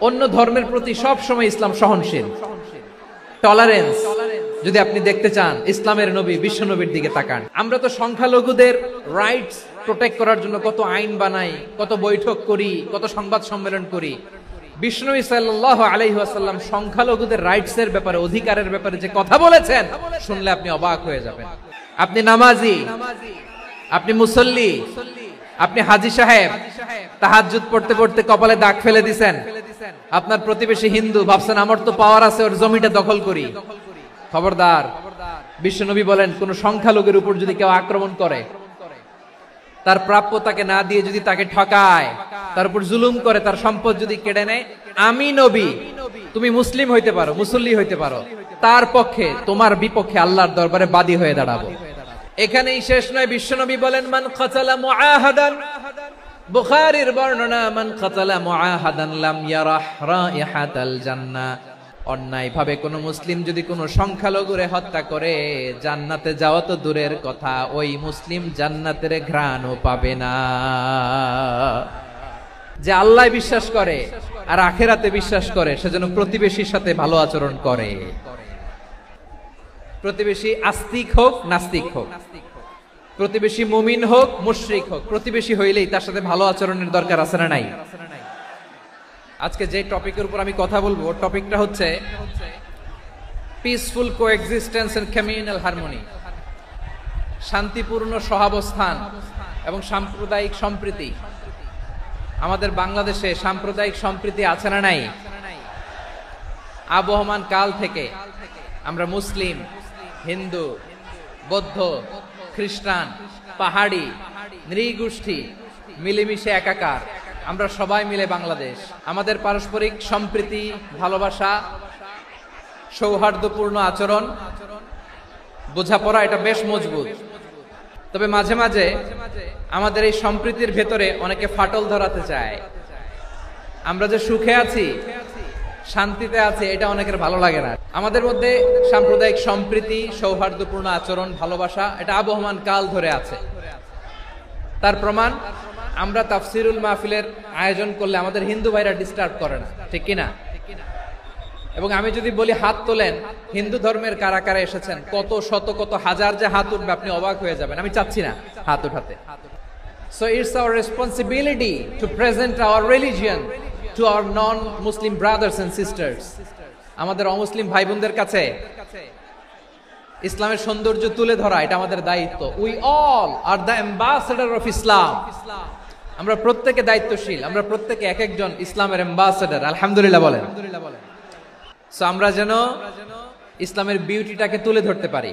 অন্য ধর্মের প্রতি সব সময় ইসলাম সহনশীল, টলারেন্স। যদি আপনি দেখতে চান ইসলামের নবী বিশ্ব নবীর দিকে তাকান। আমরা তো সংখ্যালঘুদের রাইটস প্রোটেক্ট করার জন্য কত আইন বানাই, কত বৈঠক করি, কত সংবাদ সম্মেলন করি। বিষ্ণু সাল্লাল্লাহু আলাইহি ওয়াসাল্লাম সংখ্যালঘুদের রাইটস এর ব্যাপারে, অধিকারের ব্যাপারে যে কথা বলেছেন, শুনলে আপনি অবাক হয়ে যাবেন। আপনি নামাজি, আপনি মুসল্লি, আপনি হাজী সাহেব, তাহাজ্জুদ পড়তে পড়তে কপালে দাগ ফেলে দিবেন। আপনার প্রতিবেশী হিন্দু, ভাবছেন আমার তো পাওয়ার আছে, ওর জমিটা দখল করি। খবরদার, বিশ্বনবী বলেন কোন সংখ্যালঘুর উপর যদি কেউ আক্রমণ করে, তার প্রাপ্য তাকে না দিয়ে যদি তাকে ঠকায়, তার উপর জুলুম করে, তার সম্পদ যদি কেড়ে নেয়, আমি নবী, তুমি মুসলিম হইতে পারো, মুসল্লি হইতে পারো, তার পক্ষে, তোমার বিপক্ষে আল্লাহর দরবারে বাদী হয়ে দাঁড়াবো। এখানেই শেষ নয়, বিশ্বনবী বলেন মান কাতালা মুআহাদান, বুখারীর বর্ণনা, মান কাতালা মুআহাদান লাম ইয়ারাহ রাইহাতাল জান্নাহ। অন্যায় ভাবে কোন মুসলিম যদি কোন সংখ্যালঘুরে হত্যা করে, জান্নাতে যাওয়া তো দূরের কথা, ওই মুসলিম জান্নাতের ঘ্রাণও পাবে না। যে আল্লাহ বিশ্বাস করে আর আখিরাতে বিশ্বাস করে, সেজন্য প্রতিবেশীর সাথে ভালো আচরণ করে। প্রতিবেশী আস্তিক হোক নাস্তিক হোক, প্রতিবেশী মুমিন হোক মুশরিক হোক, প্রতিবেশী হইলেই তার সাথে ভালো আচরণের দরকার আছে না নাই? আজকে যে টপিকের উপর আমি কথা বলবো, টপিকটা হচ্ছে peaceful coexistence and communal harmony, শান্তিপূর্ণ সহাবস্থান এবং সাম্প্রদায়িক সম্প্রীতি। আমাদের বাংলাদেশে সাম্প্রদায়িক সম্প্রীতি আছে না নাই? আবহমান কাল থেকে আমরা মুসলিম, হিন্দু, বৌদ্ধ, খ্রিস্টান, পাহাড়ি, নৃগোষ্ঠী মিলেমিশে একাকার, আমরা সবাই মিলে বাংলাদেশ। আমাদের পারস্পরিক সম্প্রীতি, ভালোবাসা, সৌহার্দ্যপূর্ণ আচরণ, বোঝাপড়া, এটা বেশ মজবুত। তবে মাঝে মাঝে আমাদের এই সম্প্রীতির ভেতরে অনেকে ফাটল ধরাতে চায়। আমরা যে সুখে আছি, শান্তিতে আছে, এটা অনেকের ভালো লাগে না। আমাদের মধ্যে সাম্প্রদায়িক সম্প্রীতি, সৌহার্দ্যপূর্ণ আচরণ, ভালোবাসা, এটা আবহমান কাল ধরে আছে। তার প্রমাণ, আমরা তাফসিরুল মাহফিলের আয়োজন করলে আমাদের হিন্দু ভাইরা ডিস্টার্ব করে না, ঠিক কিনা? এবং আমি যদি বলি হাত তোলেন, হিন্দু ধর্মের কারা কারা এসেছেন, কত শত কত হাজার যে হাত উঠবে, আপনি অবাক হয়ে যাবেন। আমি চাচ্ছি না হাত উঠাতে। So it's our responsibility to present our religion to our non-Muslim brothers and sisters. আমাদের অমুসলিম ভাই বোনদের কাছে ইসলামের সৌন্দর্য তুলে ধরা, এটা আমাদের দায়িত্ব। We all are the ambassador of Islam. আমরা প্রত্যেকে দায়িত্বশীল, আমরা প্রত্যেকে এক একজন ইসলামের অ্যাম্বাসেডর। আলহামদুলিল্লাহ বলেন। সো আমরা যেন ইসলামের বিউটিটাকে তুলে ধরতে পারি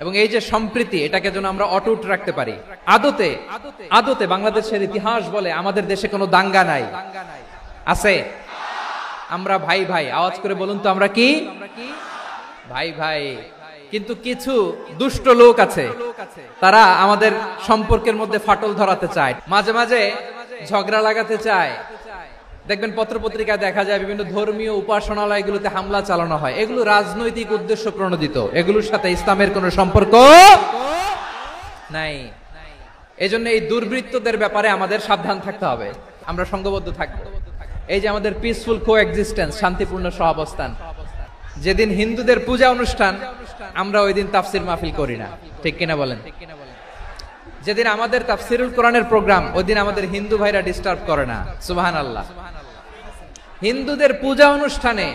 এবং এই যে সম্প্রীতি, এটাকে যেন আমরা অটুট রাখতে পারি। আদতে বাংলাদেশের ইতিহাস বলে আমাদের দেশে কোনো দাঙ্গা নাই, আছে? আমরা ভাই ভাই, আওয়াজ করে বলুন তো, আমরা কি ভাই ভাই? কিন্তু কিছু দুষ্ট লোক আছে, তারা আমাদের সম্পর্কের মধ্যে ফাটল ধরাতে চায়, মাঝে মাঝে ঝগড়া লাগাতে চায়। দেখবেন পত্রপত্রিকায় দেখা যায় বিভিন্ন ধর্মীয় উপাসনালয়গুলোতে হামলা চালানো হয়। এগুলো রাজনৈতিক উদ্দেশ্য প্রণোদিত, এগুলোর সাথে ইসলামের কোনো সম্পর্ক নাই। এজন্য এই দুর্বৃত্তদের ব্যাপারে আমাদের সাবধান থাকতে হবে, আমরা সংঘবদ্ধ থাকবো। এই যে আমাদের পিসফুল কোএক্সিস্টেন্স, শান্তিপূর্ণ সহাবস্থান। যেদিন হিন্দুদের পূজা অনুষ্ঠান, আমরা ওই দিন তাফসির মাহফিল করি না, ঠিক কিনা বলেন? যেদিন আমাদের তাফসিরুল কোরআনের প্রোগ্রাম, ওই দিন আমাদের হিন্দু ভাইরা ডিস্টার্ব করে না। সুবহানাল্লাহ। হিন্দুদের পূজা অনুষ্ঠানে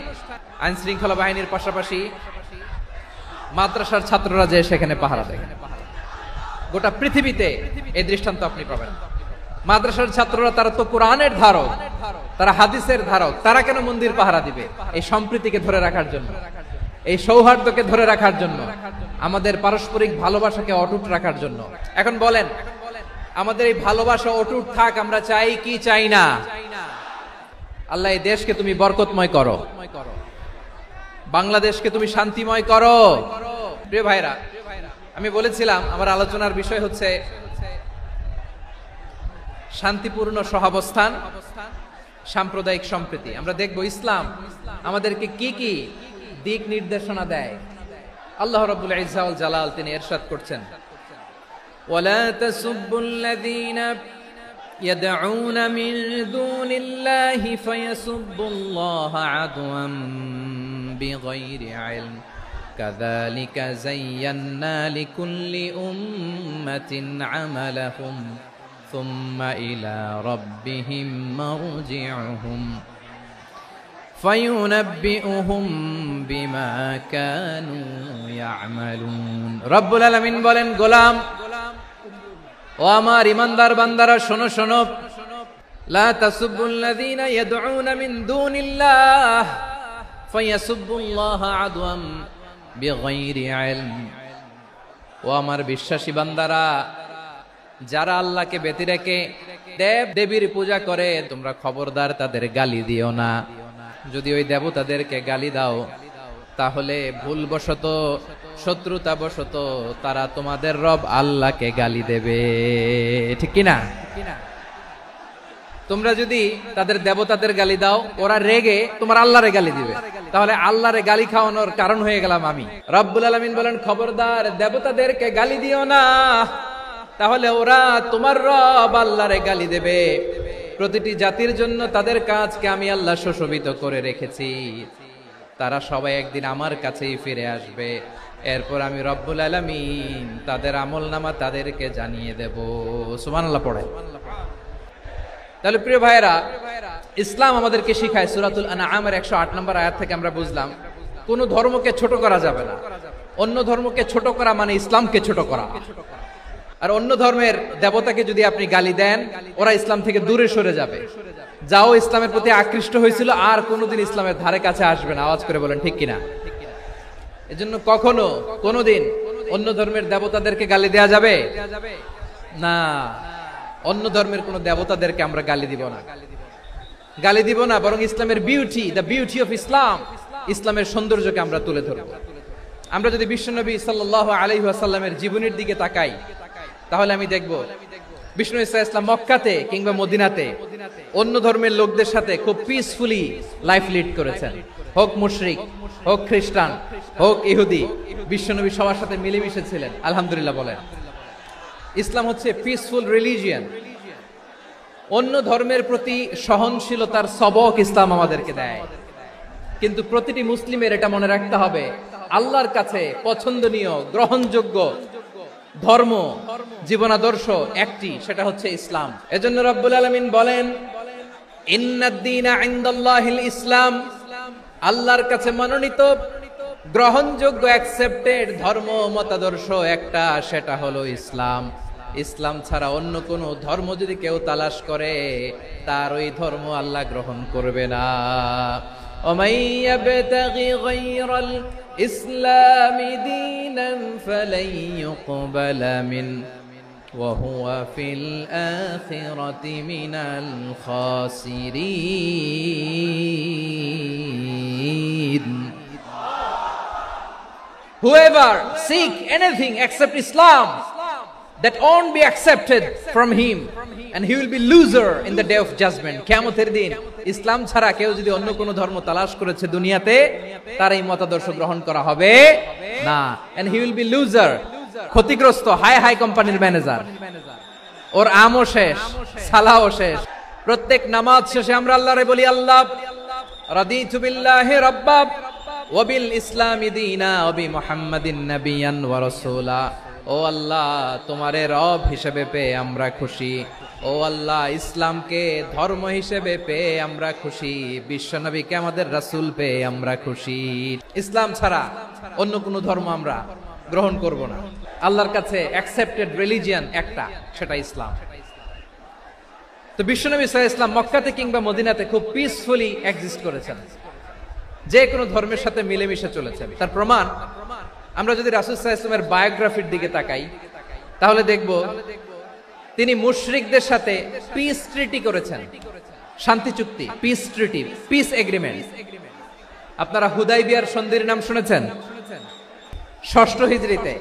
আইন শৃঙ্খলা বাহিনীর পাশাপাশি মাদ্রাসার ছাত্ররা যে সেখানে পাহারা দেয়। গোটা পৃথিবীতে এই দৃষ্টান্ত আপনি পাবেন। মাদ্রাসার ছাত্ররা, তারা তো কোরআনের ধারক, তারা হাদিসের ধারক, তারা কেন মন্দির পাহারা দিবে? এই সম্প্রীতিকে ধরে রাখার জন্য, এই সৌহার্দ্যকে ধরে রাখার জন্য, আমাদের পারস্পরিক ভালোবাসাকে অটুট রাখার জন্য। এখন বলেন, আমাদের এই ভালোবাসা অটুট থাক, আমরা চাই কি চাই না? আল্লাহ এই দেশকে তুমি বরকতময় করো, বাংলাদেশকে তুমি শান্তিময় করো। প্রিয় ভাইরা, আমি বলেছিলাম আমার আলোচনার বিষয় হচ্ছে শান্তিপূর্ণ সহাবস্থান, সাম্প্রদায়িক সম্প্রীতি। আমরা দেখব ইসলাম আমাদেরকে কি কি দিক নির্দেশনা দেয়। আল্লাহ রাব্বুল ইজ্জা ওয়াল জালাল তিনি ইরশাদ করছেন, ওয়ালা তাসুব্বুল্লাযীনা يدعون من دون الله فيسبوا الله عدوا بغير علم كذلك زينا لكل أمة عملهم ثم إلى ربهم مرجعهم فينبئهم بما كانوا يعملون رب العالمين বলেন গোলাম ও আমার ইমানদার বান্দারা শোনো শোনো লা তাসুবুল্লাযীনা ইয়াদউনা মিন দুনিল্লাহ ফায়াসুবুল্লাহা আদওয়াম বিগাইরি ইলম ও আমার বিশ্বাসী বান্দারা যারা আল্লাহকে ব্যতি রেখে দেব দেবীর পূজা করে তোমরা খবরদার তাদের গালি দিও না যদি ওই দেবতাদেরকে গালি দাও তাহলে ভুলবশত শত্রুতাবশত তারা তোমাদের রব আল্লাহকে গালি দেবে ঠিক কি না তোমরা যদি তাদের দেবতাদের গালি দাও ওরা রেগে তোমার আল্লাহরে গালি দিবে তাহলে আল্লাহরে গালি খাওয়ানোর কারণ হয়ে গেলাম আমি রব্বুল আলামিন বলেন খবরদার দেবতাদেরকে গালি দিও না তাহলে ওরা তোমার রব আল্লাহরে গালি দেবে প্রতিটি জাতির জন্য তাদের কাজকে আমি আল্লাহ সুশোভিত করে রেখেছি তারা সবাই একদিন আমার কাছেই ফিরে আসবে এরপর আমি রব্বুল আলামিন তাদের আমলনামা তাদেরকে জানিয়ে দেব সুবহানাল্লাহ পড়ে তাহলে প্রিয় ভাইরা ইসলাম আমাদেরকে শিখায় সূরাতুল আনআমের 108 নম্বর আয়াত থেকে আমরা বুঝলাম কোন ধর্মকে ছোট করা যাবে না অন্য ধর্মকে ছোট করা মানে ইসলামকে ছোট করা আর অন্য ধর্মের দেবতাকে যদি আপনি গালি দেন ওরা ইসলাম থেকে দূরে সরে যাবে যাও ইসলামের প্রতি আকৃষ্ট হয়েছিল আর কোনোদিন ইসলামের ধারে কাছে আসবে না আওয়াজ করে বলেন ঠিক কিনা এজন্য কখনো কোনোদিন অন্য ধর্মের দেবতাদেরকে গালি দেয়া যাবে না অন্য ধর্মের কোন দেবতাদেরকে আমরা গালি দিব না বরং ইসলামের beauty the beauty of Islam ইসলামের সৌন্দর্যকে আমরা তুলে ধরব আমরা যদি বিশ্বনবী সাল্লাল্লাহু আলাইহি ওয়াসাল্লামের জীবনের দিকে তাকাই তাহলে আমি দেখব বিষ্ণু ঈসা ইসলাম মক্কাতে কিংবা মদিনাতে অন্য ধর্মের লোকদের সাথে খুব পিসফুলি লাইফ লিড করেছেন হোক মুশরিক হোক খ্রিস্টান হোক ইহুদি বিশ্বনবী সবার সাথে মিলেমিশে ছিলেন আলহামদুলিল্লাহ বলেন ইসলাম হচ্ছে পিসফুল রিলিজিয়ন অন্য ধর্মের প্রতি সহনশীলতার সবক ইসলাম আমাদেরকে দেয় কিন্তু প্রতিটি মুসলিমের এটা মনে রাখতে হবে আল্লাহর কাছে পছন্দনীয় গ্রহণযোগ্য ধর্ম জীবনাদর্শ একটি সেটা হচ্ছে ইসলাম এজন্য রব্বুল আলামিন বলেন ইন্নাদ-দীনা ইনদাল্লাহিল ইসলাম আল্লাহর কাছে মনোনীত গ্রহণযোগ্য অ্যাকসেপ্টেড ধর্ম মতাদর্শ একটা সেটা হলো ইসলাম ইসলাম ছাড়া অন্য কোন ধর্ম যদি কেউ তালাশ করে তার ওই ধর্ম আল্লাহ গ্রহণ করবে না ومن يبتغي غير الإسلام دينا فلن يقبل منه وهو في الآخرة من الخاسرين Whoever seek anything except Islam that won't be accepted from him and he will be loser in the day of judgment কিয়ামতের দিন ইসলাম ছাড়া কেউ যদি অন্য কোন ধর্ম তালাশ করেছে দুনিয়াতে তার এই মতাদর্শ গ্রহণ করা হবে না and he will be loser ক্ষতিগ্রস্ত হাই হাই কোম্পানির ম্যানেজার ওর আমও শেষ সালাও শেষ প্রত্যেক নামাজ শেষে আমরা আল্লাহরে বলি আল্লাহ রাদিতু বিল্লাহি রাব্বা ওয়া বিল ইসলামি দীনা ওয়া বি মুহাম্মাদিন নাবিয়ান ওয়া রাসূলা ও আল্লাহ তোমারে রব হিসেবে পেয়ে আমরা খুশি ও আল্লাহ ইসলামকে ধর্ম হিসেবে পেয়ে আমরা খুশি বিশ্বনবীকে আমাদের রাসূল পেয়ে আমরা খুশি ইসলাম ছাড়া অন্য কোনো ধর্ম আমরা গ্রহণ করব না আল্লাহর কাছে অ্যাকসেপ্টেড রিলিজিয়ন একটা সেটা ইসলাম তো বিশ্বনবী সাল্লাল্লাহু আলাইহি ওয়াসাল্লাম মক্কাতে কিংবা মদিনাতে খুব পিসফুলি এক্সিস্ট করেছেন যে কোনো ধর্মের সাথে মিলেমিশে চলেছেন তার প্রমাণ আমরা যদি রাসূল সাল্লাল্লাহু আলাইহি ওয়াসাল্লামের বায়োগ্রাফির দিকে তাকাই তাহলে দেখব তিনি মুশরিকদের সাথে পিস ট্রিটি করেছেন শান্তি চুক্তি পিস ট্রিটি পিস এগ্রিমেন্ট আপনারা হুদাইবিয়ার সন্ধির নাম শুনেছেন 6ষ্ঠ হিজরিতে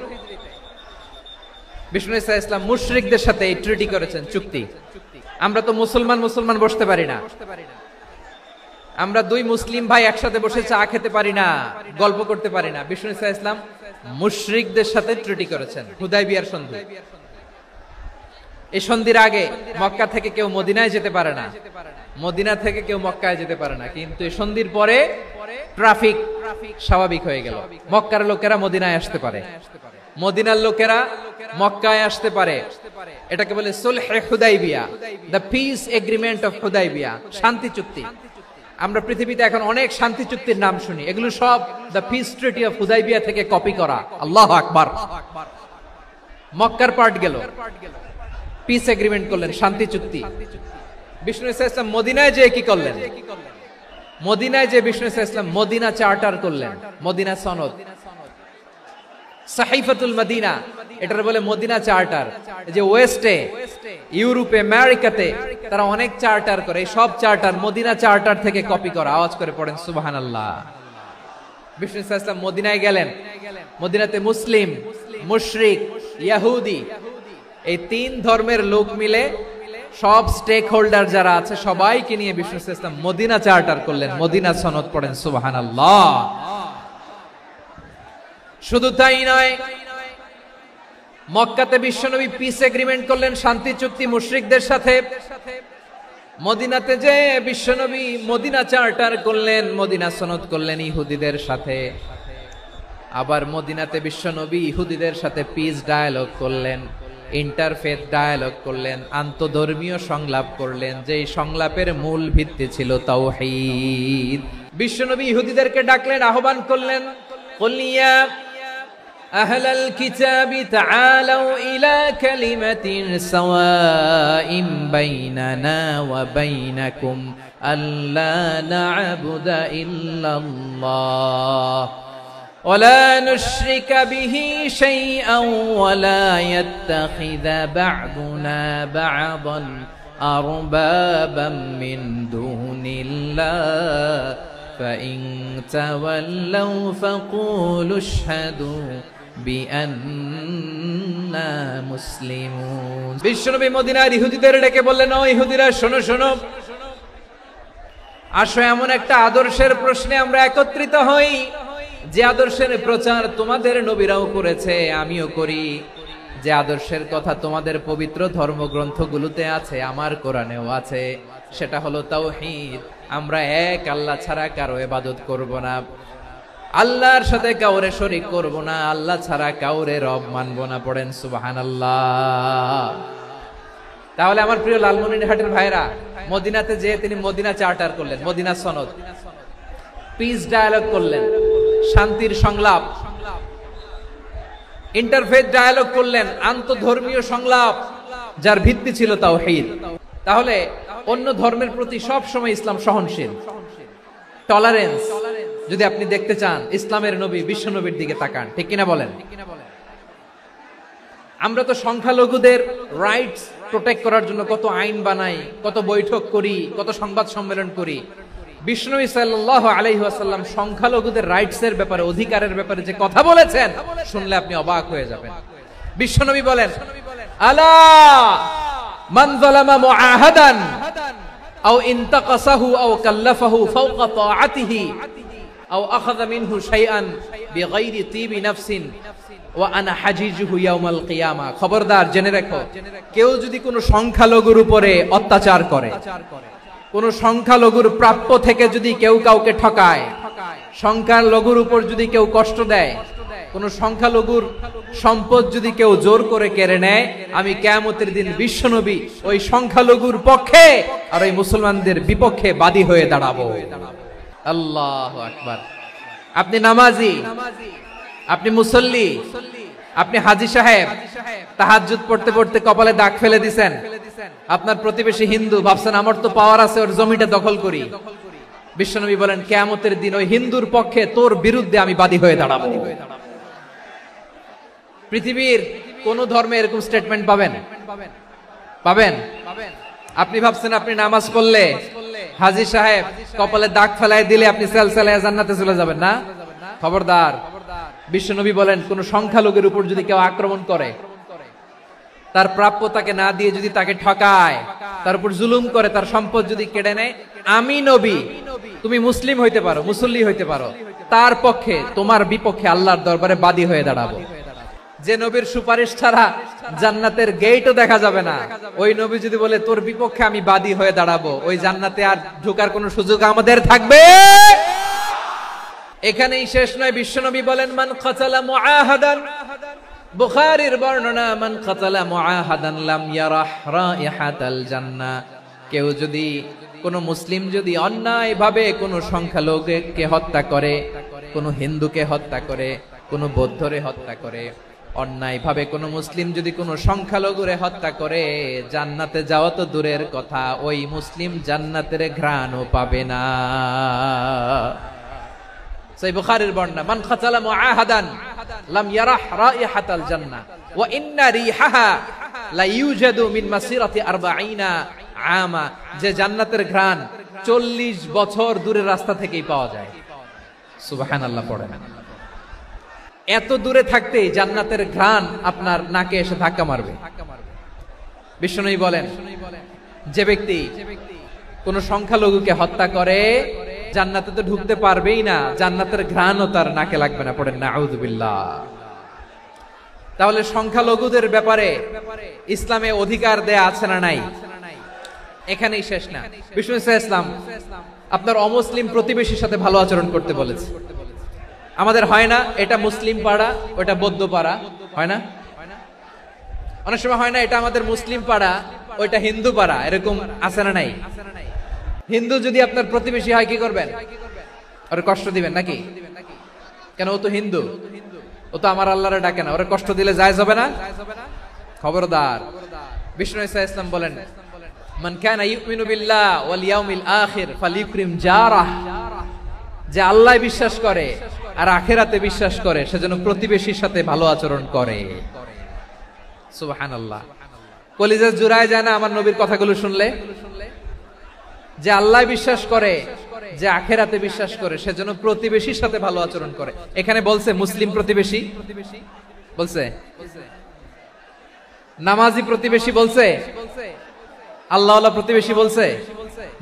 বিষ্ণু ঈসা ইসলাম মুশরিকদের সাথে এই ট্রিটি করেছেন চুক্তি আমরা তো মুসলমান বসতে পারি না আমরা দুই মুসলিম ভাই একসাথে বসে চা খেতে পারি না গল্প করতে পারি না বিষ্ণু ঈসা ইসলাম মুশরিকদের সাথে ট্রিটি করেছেন হুদাইবিয়ার সন্ধি এই সন্ধির আগে মক্কা থেকে কেউ মদিনায় যেতে পারে না, মদিনা থেকে কেউ মক্কায় যেতে পারে না, কিন্তু এই সন্ধির পরে ট্রাফিক স্বাভাবিক হয়ে গেল। মক্কার লোকেরা মদিনায় আসতে পারে, মদিনার লোকেরা মক্কায় আসতে পারে। এটাকে বলে সুলহে Hudaibiya, the peace agreement of Hudaibiya, শান্তি চুক্তি। আমরা পৃথিবীতে এখন অনেক শান্তি চুক্তির নাম শুনি, এগুলো সব the piece treaty of Hudaibiya থেকে কপি করা। আল্লাহু আকবার। মক্কার পার্ট গেল, পিস এগ্রিমেন্ট করলেন, শান্তি চুক্তি। বিষ্ণু ইসলাম মদিনায় যে কি করলেন? মদিনায় যে বিষ্ণু ইসলাম মদিনা চার্টার করলেন, মদিনা সনদ, সাহিফাতুল মদিনা, এটার বলে মদিনা চার্টার। যে ওয়েস্টে, ইউরোপে, আমেরিকাতে তারা অনেক চার্টার করে, এই সব চার্টার মদিনা চার্টার থেকে কপি করা। আওয়াজ করে পড়েন সুবহানাল্লাহ। বিষ্ণু ইসলাম মদিনায় গেলেন, মদিনাতে মুসলিম, মুশরিক, ইহুদি, এই তিন ধর্মের লোক মিলে সব স্টেক হোল্ডার যারা আছে সবাইকে নিয়ে বিষ্ণু ইসলাম মদিনা চার্টার করলেন, মদিনা সনদ। পড়েন সুবহানাল্লাহ। শুধু তাই নয়, মক্কাতে বিশ্বনবী পিস এগ্রিমেন্ট করলেন, শান্তি চুক্তি মুশরিকদের সাথে। মদিনাতে যে বিশ্বনবী মদিনা চার্টার করলেন, মদিনা সনদ করলেন ইহুদিদের সাথে। আবার মদিনাতে বিশ্বনবী ইহুদিদের সাথে পিস ডায়ালগ করলেন, ইন্টারফেথ ডায়ালগ করলেন, আন্তধর্মীয় সংলাপ করলেন, যেই সংলাপের মূল ভিত্তি ছিল তাওহীদ। বিশ্বনবী ইহুদিদেরকে ডাকলেন, আহ্বান করলেন, কুল ইয়া আহলাল কিতাবি তাআলাউ ইলা কালিমাতিন সাওয়াইন বাইনানা ওয়া বাইনাকুম আল্লা না'বুদা ইল্লাল্লাহ ولا نشرك به شيئا ولا يتخذ بعضنا بعضا أربابا من دون الله فإن تولوا فقولوا اشهدوا بأننا مسلمون। বিশ্বনবী মদিনার ইহুদিদের ডেকে বললেন, ও ইহুদিরা, শোনো শোনো, আসো এমন একটা আদর্শের প্রশ্নে আমরা একত্রিত হই যে আদর্শের প্রচার তোমাদের নবীরাও করেছে, আমিও করি। যে আদর্শের কথা তোমাদের পবিত্র ধর্মগ্রন্থগুলোতে আছে, আমার কোরআনেও আছে, সেটা হলো তাওহীদ। আমরা এক আল্লাহ ছাড়া কারো ইবাদত করব না, আল্লাহর সাথে কাউরে শরীক করব না, আল্লাহ ছাড়া কাউরে রব মানব না। পড়েন সুবহানাল্লাহ। তাহলে আমার প্রিয় লালমনিরহাটের ভাইরা, মদিনাতে যে তিনি মদিনা চার্টার করলেন, মদিনা সনদ, পিস ডায়ালগ করলেন, শান্তির সংলাপ, ইন্টারফেথ ডায়ালগ করলেন, আন্তধর্মীয় সংলাপ, যার ভিত্তি ছিল তাওহীদ। তাহলে অন্য ধর্মের প্রতি সব সময় ইসলাম সহনশীল, টলারেন্স। যদি আপনি দেখতে চান ইসলামের নবী বিশ্ব নবীর দিকে তাকান, ঠিক কিনা বলেন? আমরা তো সংখ্যালঘুদের রাইটস প্রোটেক্ট করার জন্য কত আইন বানাই, কত বৈঠক করি, কত সংবাদ সম্মেলন করি। বিষ্ণু সাল্লাল্লাহু আলাইহি ওয়াসাল্লাম সংখ্যালঘুদের রাইটস এর ব্যাপারে, অধিকারের ব্যাপারে যে কথা বলেছেন, শুনলে আপনি অবাক হয়ে যাবেন। বিশ্বনবী বলেন, আলা মান যালামা মুআহাদান আও ইনতাকাসাহু আও কাল্লাফাহু ফাওকা তাআতিহি আও আখাযা মিনহু শাইআন বিগাইরি তিবি নাফসিন ওয়া আনা হাজিজুহু ইয়াউমাল কিয়ামা। খবরদার, জেনে রাখো, কেউ যদি কোনো সংখ্যালঘুর উপরে অত্যাচার করে, কোন সংখ্যালঘুর প্রাপ্য থেকে যদি কেউ কাউকে ঠকায়, সংখ্যালঘুর উপর যদি কেউ কষ্ট দেয়, কোন সংখ্যালঘুর সম্পদ যদি কেউ জোর করে কেড়ে নেয়, আমি কিয়ামতের দিন বিশ্বনবী ওই সংখ্যালঘুর পক্ষে আর ওই মুসলমানদের বিপক্ষে বাদী হয়ে দাঁড়াবো। আল্লাহু আকবার। আপনি নামাজি, আপনি মুসল্লি, আপনি হাজী সাহেব, তাহাজ্জুদ পড়তে পড়তে কপালে দাগ ফেলে দিছেন, আপনার প্রতিবেশী হিন্দু, ভাবছেন আমার তো পাওয়ার আছে, ওর জমিটা দখল করি। বিশ্বনবী বলেন, কিয়ামতের দিন ওই হিন্দুর পক্ষে তোর বিরুদ্ধে আমি বাদী হয়ে দাঁড়াবো। পৃথিবীর কোন ধর্মে এরকম স্টেটমেন্ট পাবেন? পাবেন? আপনি ভাবছেন আপনি নামাজ পড়লে হাজী সাহেব কপালে দাগ ফেলায় দিলে আপনি সেলসেলায় জান্নাতে চলে যাবেন না? খবরদার। বিশ্বনবী বলেন, কোন সংখ্যালঘুর উপর যদি কেউ আক্রমণ করে, তার প্রাপ্য তাকে না দিয়ে যদি তাকে ঠকায়, তার উপর জুলুম করে, তার সম্পদ যদি কেড়ে নেয়, আমি নবী, তুমি মুসলিম হইতে পারো, মুসল্লি হইতে পারো, তার পক্ষে তোমার বিপক্ষে আল্লাহর দরবারে বাদী হয়ে দাঁড়াবো। যে নবীর সুপারিশ ছাড়া জান্নাতের গেটও দেখা যাবে না, ওই নবী যদি বলে তোর বিপক্ষে আমি বাদী হয়ে দাঁড়াবো, ওই জান্নাতে আর ঢোকার কোনো সুযোগ আমাদের থাকবে? এখানেই শেষ নয়, বিশ্বনবী বলেন মান কাতালা মুআহাদান, বুখারীর বর্ণনা, মান কাতালা মুআহাদান লাম ইয়ারাহ রাইহাতাল জান্নাহ। কেউ যদি, কোন মুসলিম যদি অন্যায় ভাবে কোন সংখ্যালঘুকে হত্যা করে, কোন হিন্দুকে হত্যা করে, কোন বৌদ্ধরে হত্যা করে, অন্যায় ভাবে কোন মুসলিম যদি কোন সংখ্যালঘুরে হত্যা করে, জান্নাতে যাওয়া তো দূরের কথা, ওই মুসলিম জান্নাতের ঘ্রাণও পাবে না। সহিহ বুখারীর বর্ণনা, মান কাতালা মুআহাদান লাম ইয়ারাহ রাইহাতাল জান্নাহ ওয়া ইন্না রিহাহা লা ইউজাদু মিন মাসিরাতি 40 আমা। যে জান্নাতের ঘ্রাণ 40 বছর দূরের রাস্তা থেকেই পাওয়া যায়। সুবহানাল্লাহ পড়েন। এত দূরে থাকতে জান্নাতের ঘ্রাণ আপনার নাকে এসে ধাক্কা মারবে। বিশ্বনবী বলেন, যে ব্যক্তি কোন সংখ্যালঘুকে হত্যা করে জান্নাতে তো ঢুকতে পারবেই না, জান্নাতের ঘ্রাণও তার নাকে লাগবে না। পড়েন নাউযুবিল্লাহ। তাহলে সংখ্যালঘুদের ব্যাপারে ইসলামে অধিকার দেয়া আছে না নাই? এখানেই শেষ না, বিষ্ণু ইসলাম আপনার অমুসলিম প্রতিবেশীর সাথে ভালো আচরণ করতে বলেছে। আমাদের হয় না, এটা মুসলিম পাড়া, ওটা বৌদ্ধ পাড়া, হয় না? অনেক সময় হয় না, এটা আমাদের মুসলিম পাড়া, ওইটা হিন্দু পাড়া, এরকম আছে না নাই? হিন্দু যদি আপনার প্রতিবেশী হয় কি করবেন? ওর কষ্ট দিবেন নাকি? কেন? ও তো হিন্দু, ও তো আমার আল্লাহরে ডাকে না, ওরে কষ্ট দিলে জায়েজ হবে না? খবরদার। বিষ্ণু ইসলাম বলেন, মান কানা ইউমিনু বিল্লাহ ওয়াল ইয়াউমিল আখির ফালিউকরিম জারাহ। যে আল্লাহ বিশ্বাস করে আর আখিরাতে বিশ্বাস করে, সেজন্য প্রতিবেশীর সাথে ভালো আচরণ করে। সুবহানাল্লাহ। কলিজা জুড়ায় যায় না আমার নবীর কথাগুলো শুনলে? যে আল্লাহ বিশ্বাস করে, যে আখিরাতে বিশ্বাস করে, সেজন্য প্রতিবেশীর সাথে ভালো আচরণ করে। এখানে বলছে মুসলিম প্রতিবেশী বলছে, নামাজি প্রতিবেশী বলছে, আল্লাহওয়ালা প্রতিবেশী বলছে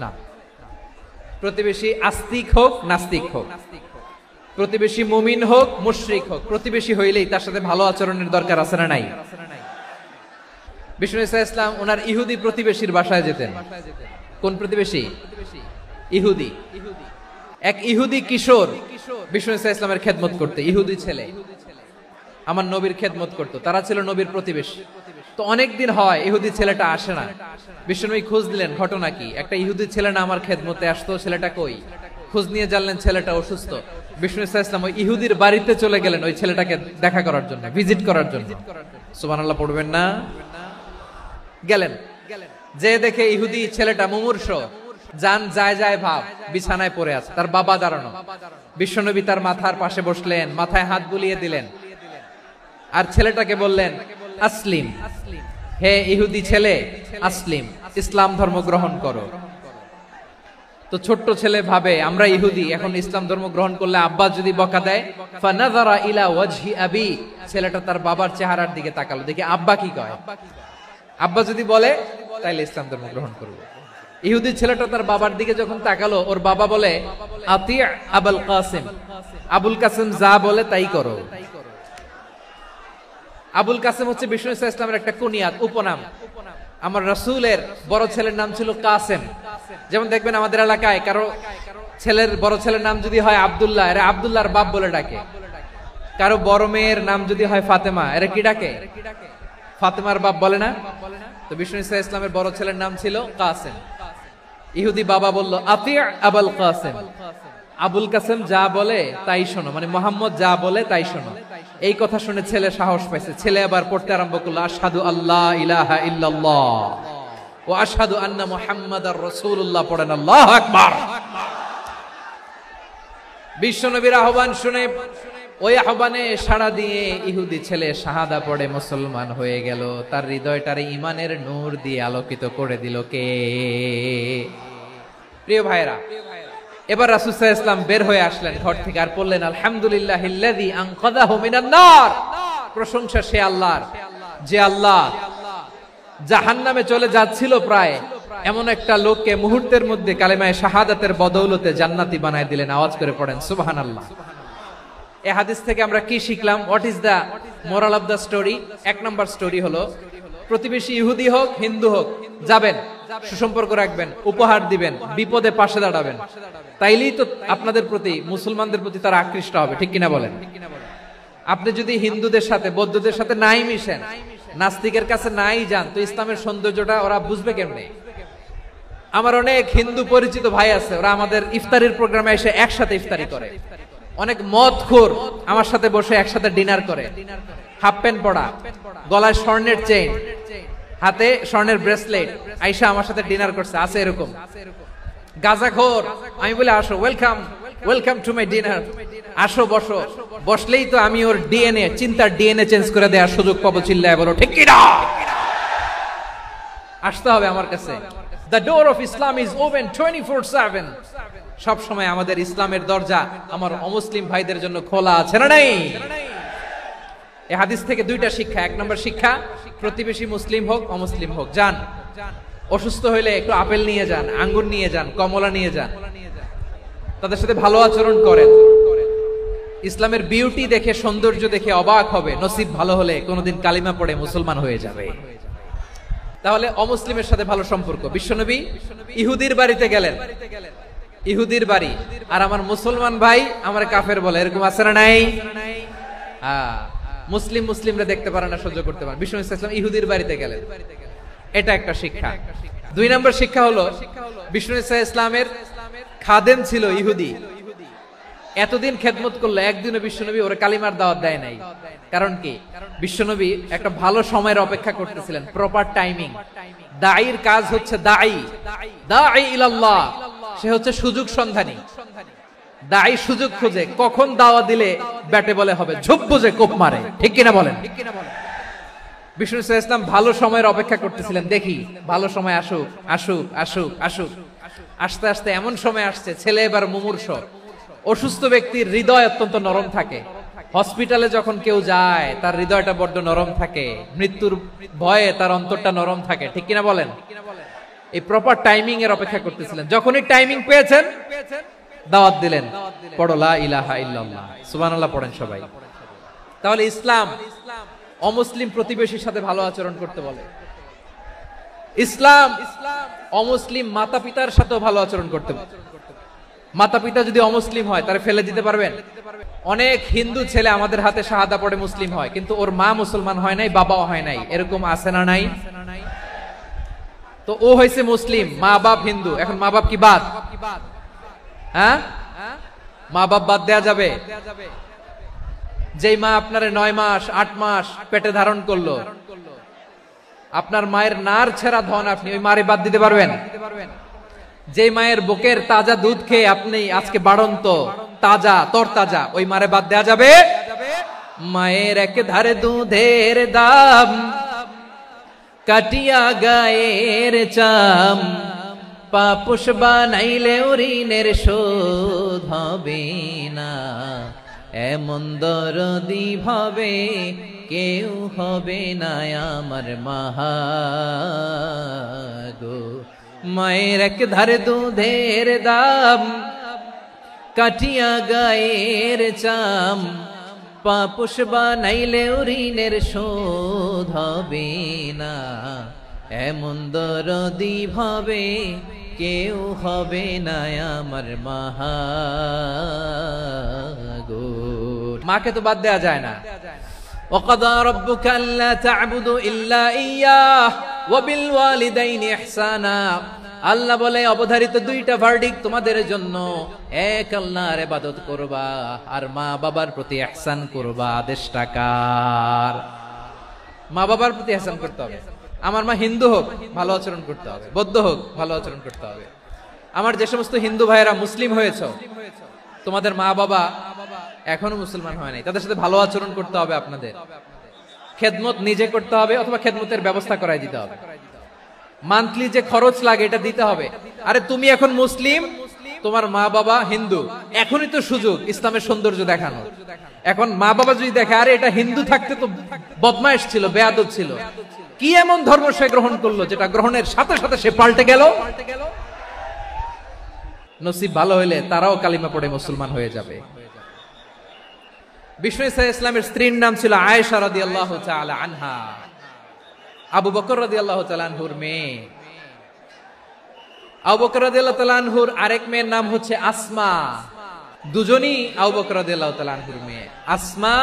না। প্রতিবেশী আস্তিক হোক নাস্তিক হোক, প্রতিবেশী মুমিন হোক মুশরিক হোক, প্রতিবেশী হইলেই তার সাথে ভালো আচরণের দরকার আছে না নাই? বিষ্ণু ইসলাম ওনার ইহুদি প্রতিবেশীর বাসায় যেতেন। কোন প্রতিবেশী? ইহুদি। এক ইহুদি কিশোর বিষ্ণু ইসলামের খেদমত করতে, ইহুদি ছেলে আমার নবীর খেদমত করতো, তারা ছিল নবীর প্রতিবেশী। তো অনেকদিন হয় ইহুদি ছেলেটা আসে না। বিশ্বনবী খোঁজ দিলেন, ঘটনা কি? একটা ইহুদি ছেলে না আমার খেদমতে আসতো, ছেলেটা কই? খোঁজ নিয়ে জানলেন ছেলেটা অসুস্থ। বিষ্ণু ইসলাম ওই ইহুদির বাড়িতে চলে গেলেন ওই ছেলেটাকে দেখা করার জন্য, ভিজিট করার জন্য। সুবহানাল্লাহ পড়বেন না? গেলেন, যে দেখে ইহুদি ছেলেটা মুমূর্ষ, জান যায় যায় ভাব, বিছানায় পড়ে আছে, তার বাবা দাঁড়ানো। বিশ্বনবী তার মাথার পাশে বসলেন, মাথায় হাত বুলিয়ে দিলেন, আর ছেলেটাকে বললেন আসলিম, হে ইহুদি ছেলে আসলিম, ইসলাম ধর্ম গ্রহণ করো। তো ছোট্ট ছেলে ভাবে আমরা ইহুদি, এখন ইসলাম ধর্ম গ্রহণ করলে আব্বা যদি বকা দেয়। ফানাযারা ইলা ওয়াজহি আবি, ছেলেটা তার বাবার চেহারার দিকে তাকালো, দেখি আব্বা কি কয়। আব্বা যদি বলে তাইলে ইসলাম ধর্ম গ্রহণ করব। ইহুদি ছেলেটা তার বাবার দিকে যখন তাকালো, ওর বাবা বলে আতি আবুল কাসিম, আবুল কাসিম যা বলে তাই করো। আবুল কাসিম হচ্ছে বিষ্ণু ইসলামের একটা কুনিয়াত, উপনাম। আমার রাসূলের বড় ছেলের নাম ছিল কাসেম। যেমন দেখবেন আমাদের এলাকায় কারো ছেলের বড় ছেলের নাম যদি হয় আব্দুল্লাহ, এরা আব্দুল্লাহর বাপ বলে ডাকে। কারো বড় মেয়ের নাম যদি হয় ফাতেমা, এরা কি ডাকে? ফাতেমার বাপ বলে না? তো বিষ্ণু ইসলামের বড় ছেলের নাম ছিল কাসেম। ইহুদি বাবা বলল আতি আবুল কাসেম, আবুল কাসেম যা বলে তাই শোনো, মানে মোহাম্মদ যা বলে তাই শোনো। এই কথা শুনে ছেলে সাহস পাইছে, ছেলে আবার পড়তে আরম্ভ করলো আশহাদু আল্লাহ ইলাহা ইল্লাল্লাহ ওয়া আশহাদু আন্না মুহাম্মাদার রাসূলুল্লাহ। পড়েন আল্লাহু আকবার। বিশ্বনবীর আহ্বান শুনে, ওই আহ্বানে সাড়া দিয়ে ইহুদি ছেলে শাহাদা পড়ে মুসলমান হয়ে গেল। তার হৃদয়টারে ঈমানের নূর দিয়ে আলোকিত করে দিল কে? প্রিয় ভাইরা, এবার রাসূল সাল্লাল্লাহু আলাইহি ওয়াসাল্লাম বের হয়ে আসলেন ঘর থেকে, আর বললেন আলহামদুলিল্লাহিল্লাযী আনকাযাহু মিনান নার। প্রশংসা সে আল্লাহর, যে আল্লাহ জাহান্নামে চলে যাচ্ছিল প্রায়, এমন একটা লোককে মুহূর্তের মধ্যে কালেমায়ে শাহাদাতের বদৌলতে জান্নাতি বানায় দিলেন। আওয়াজ করে পড়েন সুবহানাল্লাহ। এই হাদিস থেকে আমরা কি শিখলাম? What is the moral of the story? এক নম্বর স্টোরি হলো, প্রতিবেশী ইহুদি হোক হিন্দু হোক, যাবেন, সুসম্পর্ক রাখবেন, উপহার দিবেন, বিপদে পাশে দাঁড়াবেন, তাইলেই তো আপনাদের প্রতি, মুসলমানদের প্রতি তারা আকৃষ্ট হবে, ঠিক কিনা বলেন? আপনি যদি হিন্দুদের সাথে বৌদ্ধদের সাথে নাই মিশেন, নাস্তিকের কাছে নাই যান, তো ইসলামের সৌন্দর্যটা ওরা বুঝবে কেমনে? আমার অনেক হিন্দু পরিচিত ভাই আছে, ওরা আমাদের ইফতারির প্রোগ্রামে এসে একসাথে ইফতারি করে। অনেক মদখোর আমার সাথে বসে একসাথে ডিনার করে, হাফ প্যান্ট পরা, গলায় স্বর্ণের চেইন, হাতে স্বর্ণের ব্রেসলেট, আইসা আমার সাথে ডিনার করছে, আছে এরকম। গাঁজাখোর, আমি বলে আসো, welcome welcome to my dinner, আসো বসো, বসলেই তো আমি ওর ডিএনএ, চিন্তার ডিএনএ চেঞ্জ করে দেওয়ার সুযোগ পাবো, চিল্লায় বলো ঠিক কি না? আসতে হবে আমার কাছে। The door of Islam is open 24/7. সব সময় আমাদের ইসলামের দরজা আমার অমুসলিম ভাইদের জন্য খোলা আছে না নাই? এই হাদিস থেকে দুইটা শিক্ষা। এক নম্বর শিক্ষা, প্রতিবেশী মুসলিম হোক অমুসলিম হোক, যান, অসুস্থ হইলে একটু আপেল নিয়ে যান, আঙ্গুর নিয়ে যান, কমলা নিয়ে যান, তাদের সাথে ভালো আচরণ করেন। ইসলামের বিউটি দেখে, সৌন্দর্য দেখে অবাক হবে, নসিব ভালো হলে কোনোদিন কালিমা পড়ে মুসলমান হয়ে যাবে। তাহলে অমুসলিমের সাথে ভালো সম্পর্ক। বিশ্বনবী ইহুদির বাড়িতে গেলেন, ইহুদির বাড়ি, আর আমার মুসলমান ভাই আমার কাফের বলে, এরকম আছে না নাই? মুসলিম মুসলিমরা দেখতে পারে না, সহ্য করতে পারে। বিশ্বনবী সাল্লাল্লাহু আলাইহি ওয়াসাল্লাম ইহুদির বাড়িতে গেলেন, এটা একটা শিক্ষা। দুই নম্বর শিক্ষা হলো, বিশ্বনবী সাল্লাল্লাহু আলাইহি ওয়াসাল্লামের খাদেম ছিল ইহুদি, এতদিন খেদমত করলো, একদিনও বিশ্বনবী ওরে কালিমার দাওয়াত দেয় নাই। কারণ কি? বিশ্বনবী একটা ভালো সময়ের অপেক্ষা করতেছিলেন, প্রপার টাইমিং। দাঈর কাজ হচ্ছে দাঈ, দাঈ ইলাল্লাহ, সে হচ্ছে সুযোগ সন্ধানী। দাঈ সুযোগ খুঁজে, কখন দাওয়া দিলে ব্যাটে বলে হবে, ঝোপ বুঝে কোপ মারে, ঠিক কিনা বলেন? বিষ্ণু সাল্লাল্লাহু আলাইহি ওয়াসাল্লাম ভালো সময়ের অপেক্ষা করতেছিলেন, দেখি ভালো সময় আসুক আসুক আসুক আসুক। আস্তে আস্তে এমন সময় আসছে, ছেলে এবার মুমূর্ষ, অসুস্থ ব্যক্তির হৃদয় অত্যন্ত নরম থাকে। হসপিটালে যখন কেউ যায় তার হৃদয়টা বড্ড নরম থাকে, মৃত্যুর ভয়ে তার অন্তরটা নরম থাকে, ঠিক কিনা বলেন? এই প্রপার টাইমিং এর অপেক্ষা করতেছিলেন, যখনই টাইমিং পেয়েছেন দাওয়াত দিলেন, পড়ো লা ইলাহা ইল্লাল্লাহ, সুবহানাল্লাহ পড়েন সবাই। তাহলে ইসলাম অমুসলিম প্রতিবেশীর সাথে ভালো আচরণ করতে বলে। ইসলাম অমুসলিম মাতা পিতার সাথেও ভালো আচরণ করতে বলে। মাতা পিতা যদি অমুসলিম হয় তারা ফেলে দিতে পারবেন? অনেক হিন্দু ছেলে আমাদের হাতে শাহাদা পড়ে মুসলিম হয়, কিন্তু ওর মা মুসলমান হয় নাই, বাবাও হয় নাই, এরকম আছে না নাই? তো ও হয়েছে মুসলিম, মা বাপ হিন্দু, এখন মা বাপ কি বাদ? হ্যাঁ, মা বাপ বাদ দেয়া যাবে? যেই মা আপনারে 9 মাস 8 মাস পেটে ধারণ করলো, আপনার মায়ের নার ছেঁড়া ধন, আপনি ওই মারে বাদ দিতে পারবেন? যে মায়ের বুকের তাজা দুধ খেয়ে আপনি আজকে বাড়ন্ত তাজা তরতাজা, ওই মারে বাদ দেয়া যাবে? মায়ের এক ধারে দুধের দাম, কাটিয়া গায়ের চাম, পাপুষ বানাইলে ঋণের শোধ হবে না, এমন দরদি ভাবে কেউ হবে না আমার মাগো। মায়ের এক ধারে দুধের দাম, কাটিয়া গায়ের চাম, পাপুষ বানাইলে ঋণের শোধ হবে না, এমন দরদি ভাবে কেউ হবে না আমার মাগো। মাকে তো বাদ দেয়া যায় না। وَقَضَى رَبُّكَ أَلَّا تَعْبُدُوا إِلَّا إِيَّاهُ وَبِالْوَالِدَيْنِ إِحْسَانًا। আল্লাহ বলে অবধারিত দুইটা ভার্ডিক্ট তোমাদের জন্য, এক আল্লাহর ইবাদত করবা আর মা বাবার প্রতি ইহসান করবা। আদেশটা কার? মা বাবার প্রতি ইহসান করতে হবে। আমার মা হিন্দু হোক ভালো আচরণ করতে হবে, বৌদ্ধ হোক ভালো আচরণ করতে হবে। আমার যে সমস্ত হিন্দু ভাইয়েরা মুসলিম হয়েছে, তোমাদের মা বাবা এখনো মুসলমান হয় নাই, তাদের সাথে ভালো আচরণ করতে হবে। আপনাদের খেদমত নিজে করতে হবে অথবা খেদমতের ব্যবস্থা করাই দিতে হবে। মান্থলি যে খরচ লাগে এটা দিতে হবে। আরে তুমি এখন মুসলিম, তোমার মা বাবা হিন্দু, এখনই তো সুযোগ ইসলামের সৌন্দর্য দেখানো। এখন মা বাবা যদি দেখে আরে এটা হিন্দু থাকতে তো বদমাইশ ছিল, বেয়াদব ছিল, কি এমন ধর্ম সে গ্রহণ করলো যেটা গ্রহণের সাথে সাথে সে পাল্টে গেল, নসিব ভালো হইলে তারাও কালিমা পড়ে মুসলমান হয়ে যাবে। বিষ্ণু ইসলামের স্ত্রীর নাম ছিল আয়েশা রাদিয়াল্লাহু তাআলা আনহা, আবু বকর রাদিয়াল্লাহু তাআলা আনহুর মেয়ে। আবু বকর রাদিয়াল্লাহু তাআলা আনহুর আরেক মেয়ের নাম হচ্ছে আসমা। দুজনই আবু বকর রাদিয়াল্লাহু তাআলা আনহুর মেয়ে, আসমা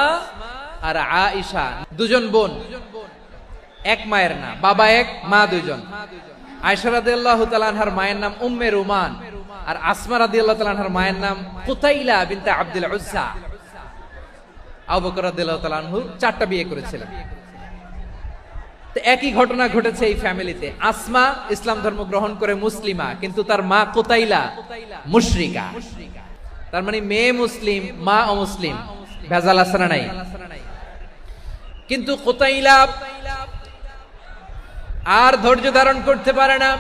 আর আয়েশা, দুজন বোন, এক মায়ের না, বাবা এক মা দুইজন। আয়েশা রাদিয়াল্লাহু তাআলা আনহার মায়ের নাম উম্মে রুমান, আর আসমা রাদিয়াল্লাহু তাআলা আনহার মায়ের নাম কুতাইলা বিনতে আব্দুল উজ্জা। আবু বকর রাদিয়াল্লাহু তাআলা আনহু 4টা বিয়ে করেছিলেন। তো একই ঘটনা ঘটেছে এই ফ্যামিলিতে। আসমা ইসলাম ধর্ম গ্রহণ করে মুসলিমা, কিন্তু তার মা কুতাইলা মুশরিকা। তার মানে মেয়ে মুসলিম, মা অমুসলিম, ভেজাল আছে না নাই? কিন্তু কুতাইলা আর ধৈর্য ধারণ করতে পারে না।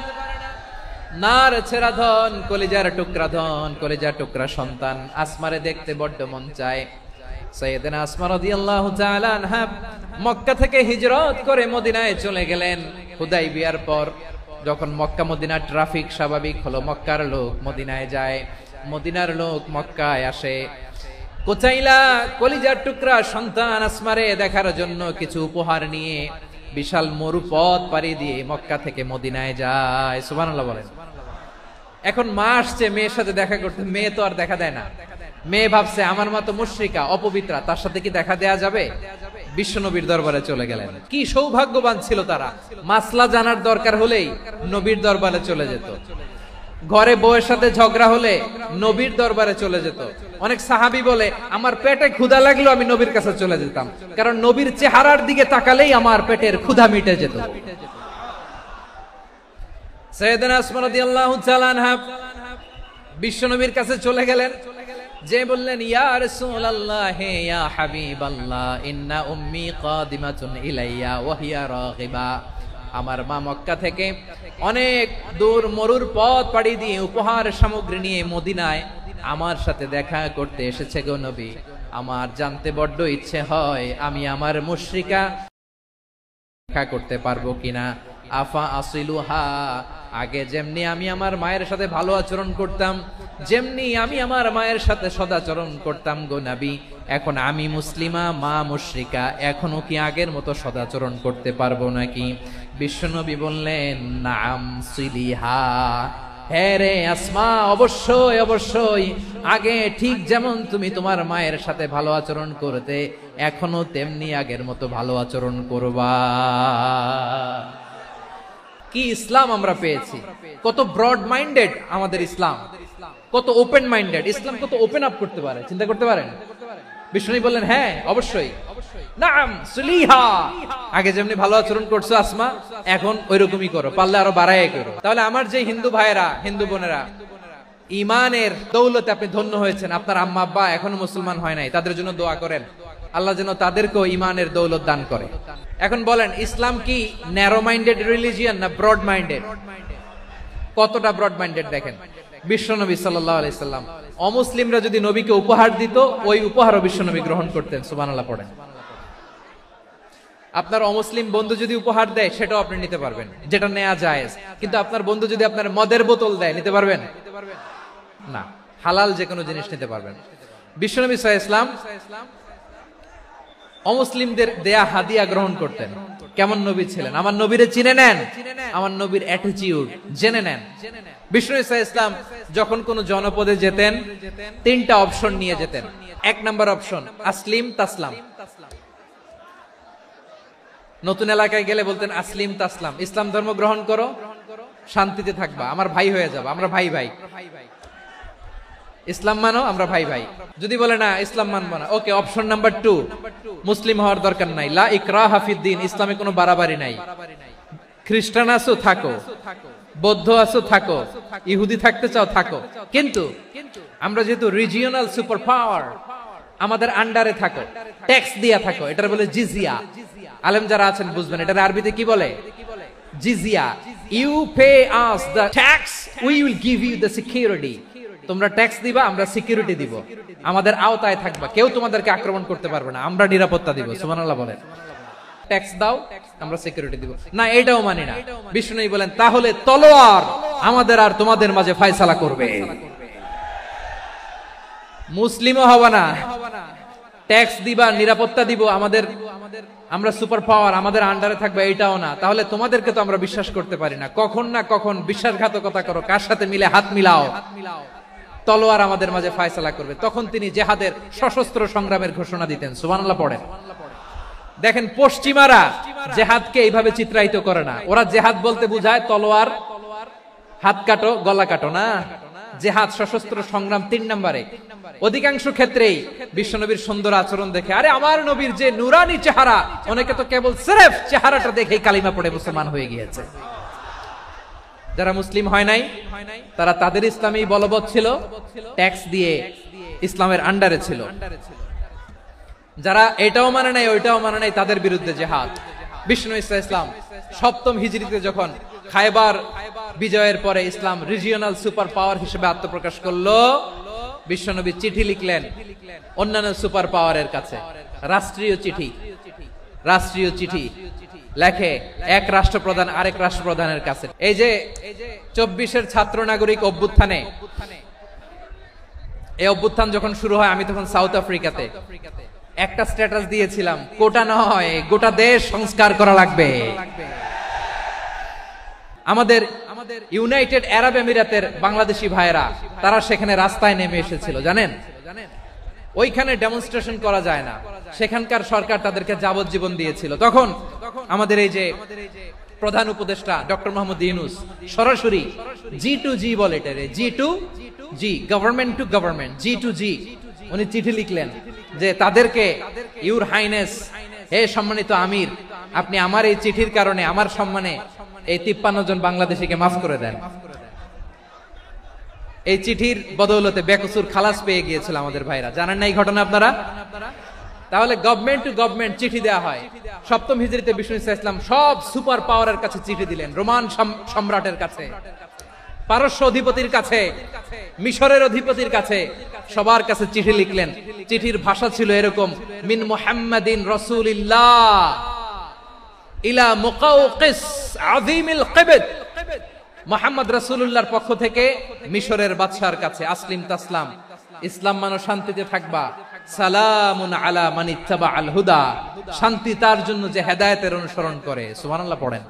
নার ছেড়া ধন, কলিজার টুকরা ধন, কলিজার টুকরা সন্তান আসমারে দেখতে বড্ড মন চায়। সাইয়েদনা আসমা রাদিয়াল্লাহু তাআলা আনহা মক্কা থেকে হিজরত করে মদিনায় চলে গেলেন হুদাইবিয়ার পর। যখন মক্কা মদিনা ট্রাফিক স্বাভাবিক হলো, মক্কার লোক মদিনায় যায়, মদিনার লোক মক্কায় আসে। কুতাইলা কলিজার টুকরা সন্তান আসমারে দেখার জন্য কিছু উপহার নিয়ে বিশাল মরুপথ পাড়ি দিয়ে মক্কা থেকে মদিনায় যায়। সুবহানাল্লাহ বলেন। এখন মা আসছে মেয়ের সাথে দেখা করতে, মেয়ে তো আর দেখা দেয় না। মেয়ে ভাবছে আমার মা তো মুশরিকা, অপবিত্রা, তার সাথে কি দেখা দেয়া যাবে? বিশ্বনবীর দরবারে চলে গেলেন। কি সৌভাগ্যবান ছিল তারা, মাসলা জানার দরকার হলেই নবীর দরবারে চলে যেত। ঘরে বউয়ের সাথে ঝগড়া হলে নবীর দরবারে চলে যেত। অনেক সাহাবী বলে আমার পেটে ক্ষুধা লাগলো আমি নবীর কাছে চলে যেতাম, কারণ নবীর চেহারার দিকে তাকালেই আমার পেটের ক্ষুধা মিটে যেত। সাইয়েদনা আসমা রাদিয়াল্লাহু তাআলা আনহা বিশ্বনবীর কাছে চলে গেলেন, যে বললেন ইয়া রাসূলুল্লাহ ইয়া হাবিবাল্লাহ ইন্না উম্মি কাদিমাতুন ইলাইয়া ওয়া হিয়া রাগিবা। আমার মা মক্কা থেকে অনেক দূর মরুর পথ পাড়ি দিয়ে উপহার সামগ্রী নিয়ে মদিনায় আমার সাথে দেখা করতে এসেছে গো নবী। আমার জানতে বড্ড ইচ্ছে হয় আমি আমার মুশরিকা দেখা করতে পারবো কিনা। আফা আসিলুহা, আগে যেমনি আমি আমার মায়ের সাথে ভালো আচরণ করতাম, যেমনি আমি আমার মায়ের সাথে সদাচরণ করতাম গো নবী, এখন আমি মুসলিমা, মা মুশরিকা, এখনো কি আগের মতো সদাচরণ করতে পারবো নাকি? বিশ্বনবী বললেন নাম সিলিহা, হ্যাঁ রে আসমা, অবশ্যই অবশ্যই, আগে ঠিক যেমন তুমি তোমার মায়ের সাথে ভালো আচরণ করতে, এখনো তেমনি আগের মতো ভালো আচরণ করবা। কি ইসলাম আমরা পেয়েছি! কত ব্রড মাইন্ডেড আমাদের ইসলাম, কত ওপেন মাইন্ডেড ইসলাম, কত ওপেন আপ করতে পারে, চিন্তা করতে পারেন। বিষ্ণু বললেন হ্যাঁ অবশ্যই, নাম সুলিহা, আগে যেমনি ভালো আচরণ করছো আসমা, এখন ওইরকমই করো, পারলে আরো বাড়াই করো। তাহলে আমার যে হিন্দু ভাইয়েরা, হিন্দু বোনেরা, ইমানের দৌলতে আপনি ধন্য হয়েছেন, আপনার আম্মা আব্বা এখনো মুসলমান হয় নাই, তাদের জন্য দোয়া করেন, আল্লাহ যেন তাদেরকেও ইমানের দৌলত দান করে। এখন বলেন ইসলাম কি ন্যারো মাইন্ডেড রিলিজিয়ান না ব্রড মাইন্ডেড? কতটা ব্রড মাইন্ডেড দেখেন। বিশ্বনবী সাল্লাল্লাহু আলাইহি সাল্লাম অমুসলিমরা যদি নবীকে উপহার দিত, ওই উপহারও বিশ্বনবী গ্রহণ করতেন। সুবহানাল্লাহ পড়েন। আপনার অমুসলিম বন্ধু যদি উপহার দেয় সেটাও আপনি নিতে পারবেন, যেটা নেওয়া জায়েজ। কিন্তু আপনার বন্ধু যদি আপনার মদের বোতল দেয়, নিতে পারবেন না। হালাল যে কোনো জিনিস নিতে পারবেন। বিশ্বনবী সাল্লাল্লাহু আলাইহি ওয়াসাল্লাম অমুসলিমদের দেয়া হাদিয়া গ্রহণ করতেন। কেমন নবী ছিলেন! আমার নবীরে চিনে নেন, আমার নবীর অ্যাটিটিউড জেনে নেন। বিষ্ণু ইসলাম যখন কোন জনপদে যেতেন, 3টা অপশন নিয়ে যেতেন। 1 নাম্বার অপশন আসলিম তাসলাম। নতুন এলাকায় গেলে বলতেন আসলিম তাসলাম, ইসলাম ধর্ম গ্রহণ করো, শান্তিতে থাকবা, আমার ভাই হয়ে যাবা, আমরা ভাই ভাই, ইসলাম মানো, আমরা ভাই ভাই। যদি বলে না ইসলাম মানবো না, ওকে, অপশন নাম্বার 2, মুসলিম হওয়ার দরকার নাই, লা ইকরাহা ফিদ্দিন, ইসলামে কোনো বাড়াবাড়ি নাই। খ্রিস্টান আছো থাকো, বৌদ্ধ আছো থাকো, ইহুদি থাকতে চাও থাকো, কিন্তু আমরা যেহেতু রিজিওনাল সুপার পাওয়ার, আমাদের আন্ডারে থাকো, ট্যাক্স দিয়া থাকো, এটার বলে জিজিয়া। আলেম যারা আছেন বুঝবেন এটার আরবিতে কি বলে, জিজিয়া। You pay us the tax, we will give you the security. তোমরা ট্যাক্স দিবা, আমরা সিকিউরিটি দিব, আমাদের আওতায় থাকবা, কেউ তোমাদেরকে আক্রমণ করতে পারবে না, আমরা নিরাপত্তা দিব। সুবহানাল্লাহ বলেন। ট্যাক্স দাও, আমরা সিকিউরিটি দিব না, এটাও মানি না। বিষ্ণু বলেন তাহলে তলোয়ার আমাদের আর তোমাদের মাঝে ফয়সালা করবে, মুসলিমও হবে না, ট্যাক্স দিবা, নিরাপত্তা দিব, আমরা সুপার পাওয়ার, আমাদের আন্ডারে থাকবে, এটাও না, তাহলে তোমাদেরকে তো আমরা বিশ্বাস করতে পারি না। কখন না কখন বিশ্বাসঘাতকতা করো, কার সাথে মিলে হাত মিলাও, তলোয়ার আমাদের মাঝে ফায়সালা করবে। তখন তিনি জেহাদের সশস্ত্র সংগ্রামের ঘোষণা দিতেন। সুবহানাল্লাহ পড়েন। দেখেন পশ্চিমারা জেহাদকে এইভাবে চিত্রায়িত করে না। ওরা জেহাদ বলতে বুঝায় তলোয়ার, হাত কাটো, গলা কাটো না। জেহাদ সশস্ত্র সংগ্রাম 3 নম্বরে। অধিকাংশ ক্ষেত্রেই বিশ্বনবীর সুন্দর আচরণ দেখে, আরে আমার নবীর যে নুরানি চেহারা, অনেকে তো কেবল সির্ফ চেহারাটা দেখেই কালিমা পড়ে মুসলমান হয়ে গিয়েছে। যারা মুসলিম হয় নাই তারা তাদের ইসলামী বলবৎ ছিল, ট্যাক্স দিয়ে ইসলামের আন্ডারে ছিল। যারা এটাও মানে নাই ওইটাও মানে নাই, তাদের বিরুদ্ধে জেহাদ। বিষ্ণু ইসলাম 7ম হিজরিতে যখন খায়বার বিজয়ের পরে ইসলাম রিজিওনাল সুপার পাওয়ার হিসেবে আত্মপ্রকাশ করলো, বিশ্বনবী চিঠি লিখলেন অন্যান্য সুপার পাওয়ারের কাছে। রাষ্ট্রীয় চিঠি লেখে এক রাষ্ট্রপ্রধান আরেক রাষ্ট্রপ্রধানের কাছে। এই যে 24-এর ছাত্র নাগরিক অভ্যুত্থানে, এই অভ্যুত্থান যখন শুরু হয়, আমি তখন সাউথ আফ্রিকাতে একটা স্ট্যাটাস দিয়েছিলাম, কোটা নয় গোটা দেশ সংস্কার করা লাগবে। আমাদের ইউনাইটেড আরব আমিরাতের বাংলাদেশি ভাইয়েরা তারা সেখানে রাস্তায় নেমে এসেছিল, জানেন? ওইখানে ডেমনস্ট্রেশন করা যায় না, সেখানকার সরকার তাদেরকে যাবজ্জীবন দিয়েছিল। তখন আমাদের এই যে প্রধান উপদেষ্টা ডক্টর মোহাম্মদ ইউনূস সরাসরি G2G বলে, এটারে G2G, government to government, G2G, উনি চিঠি লিখলেন যে তাদেরকে, ইউর হাইনেস, হে সম্মানিত আমির, আপনি আমার এই চিঠির কারণে আমার সম্মানে এই 53 জন বাংলাদেশিকে মাফ করে দেন। এই চিঠির বদৌলতে বেকসুর খালাস পেয়ে গিয়েছিল আমাদের ভাইরা। জানেন না এই ঘটনা আপনারা? তাহলে গভর্নমেন্ট টু গভর্নমেন্ট চিঠি দেওয়া হয়। 7ম হিজরিতে বিষ্ণু ইসলাম সব সুপার পাওয়ারের কাছে চিঠি দিলেন, রোমান সম্রাটের কাছে, পারস্য অধিপতির কাছে, মিশরের অধিপতির কাছে, সবার কাছে চিঠি লিখলেন। চিঠির ভাষা ছিল এরকম, মিন মুহাম্মাদিন রাসূলিল্লাহ ইলা মুকাওকিস আযীমিল কিবত, মুহাম্মদ রাসূলুল্লাহর পক্ষ থেকে মিশরের বাদশার কাছে, আসলিম তাসলাম, ইসলাম মানো শান্তিতে থাকবা, সালামুন আলা মান ইত্তাবা আল হুদা, শান্তি তার জন্য যে হেদায়েতের অনুসরণ করে। সুবহানাল্লাহ পড়েন।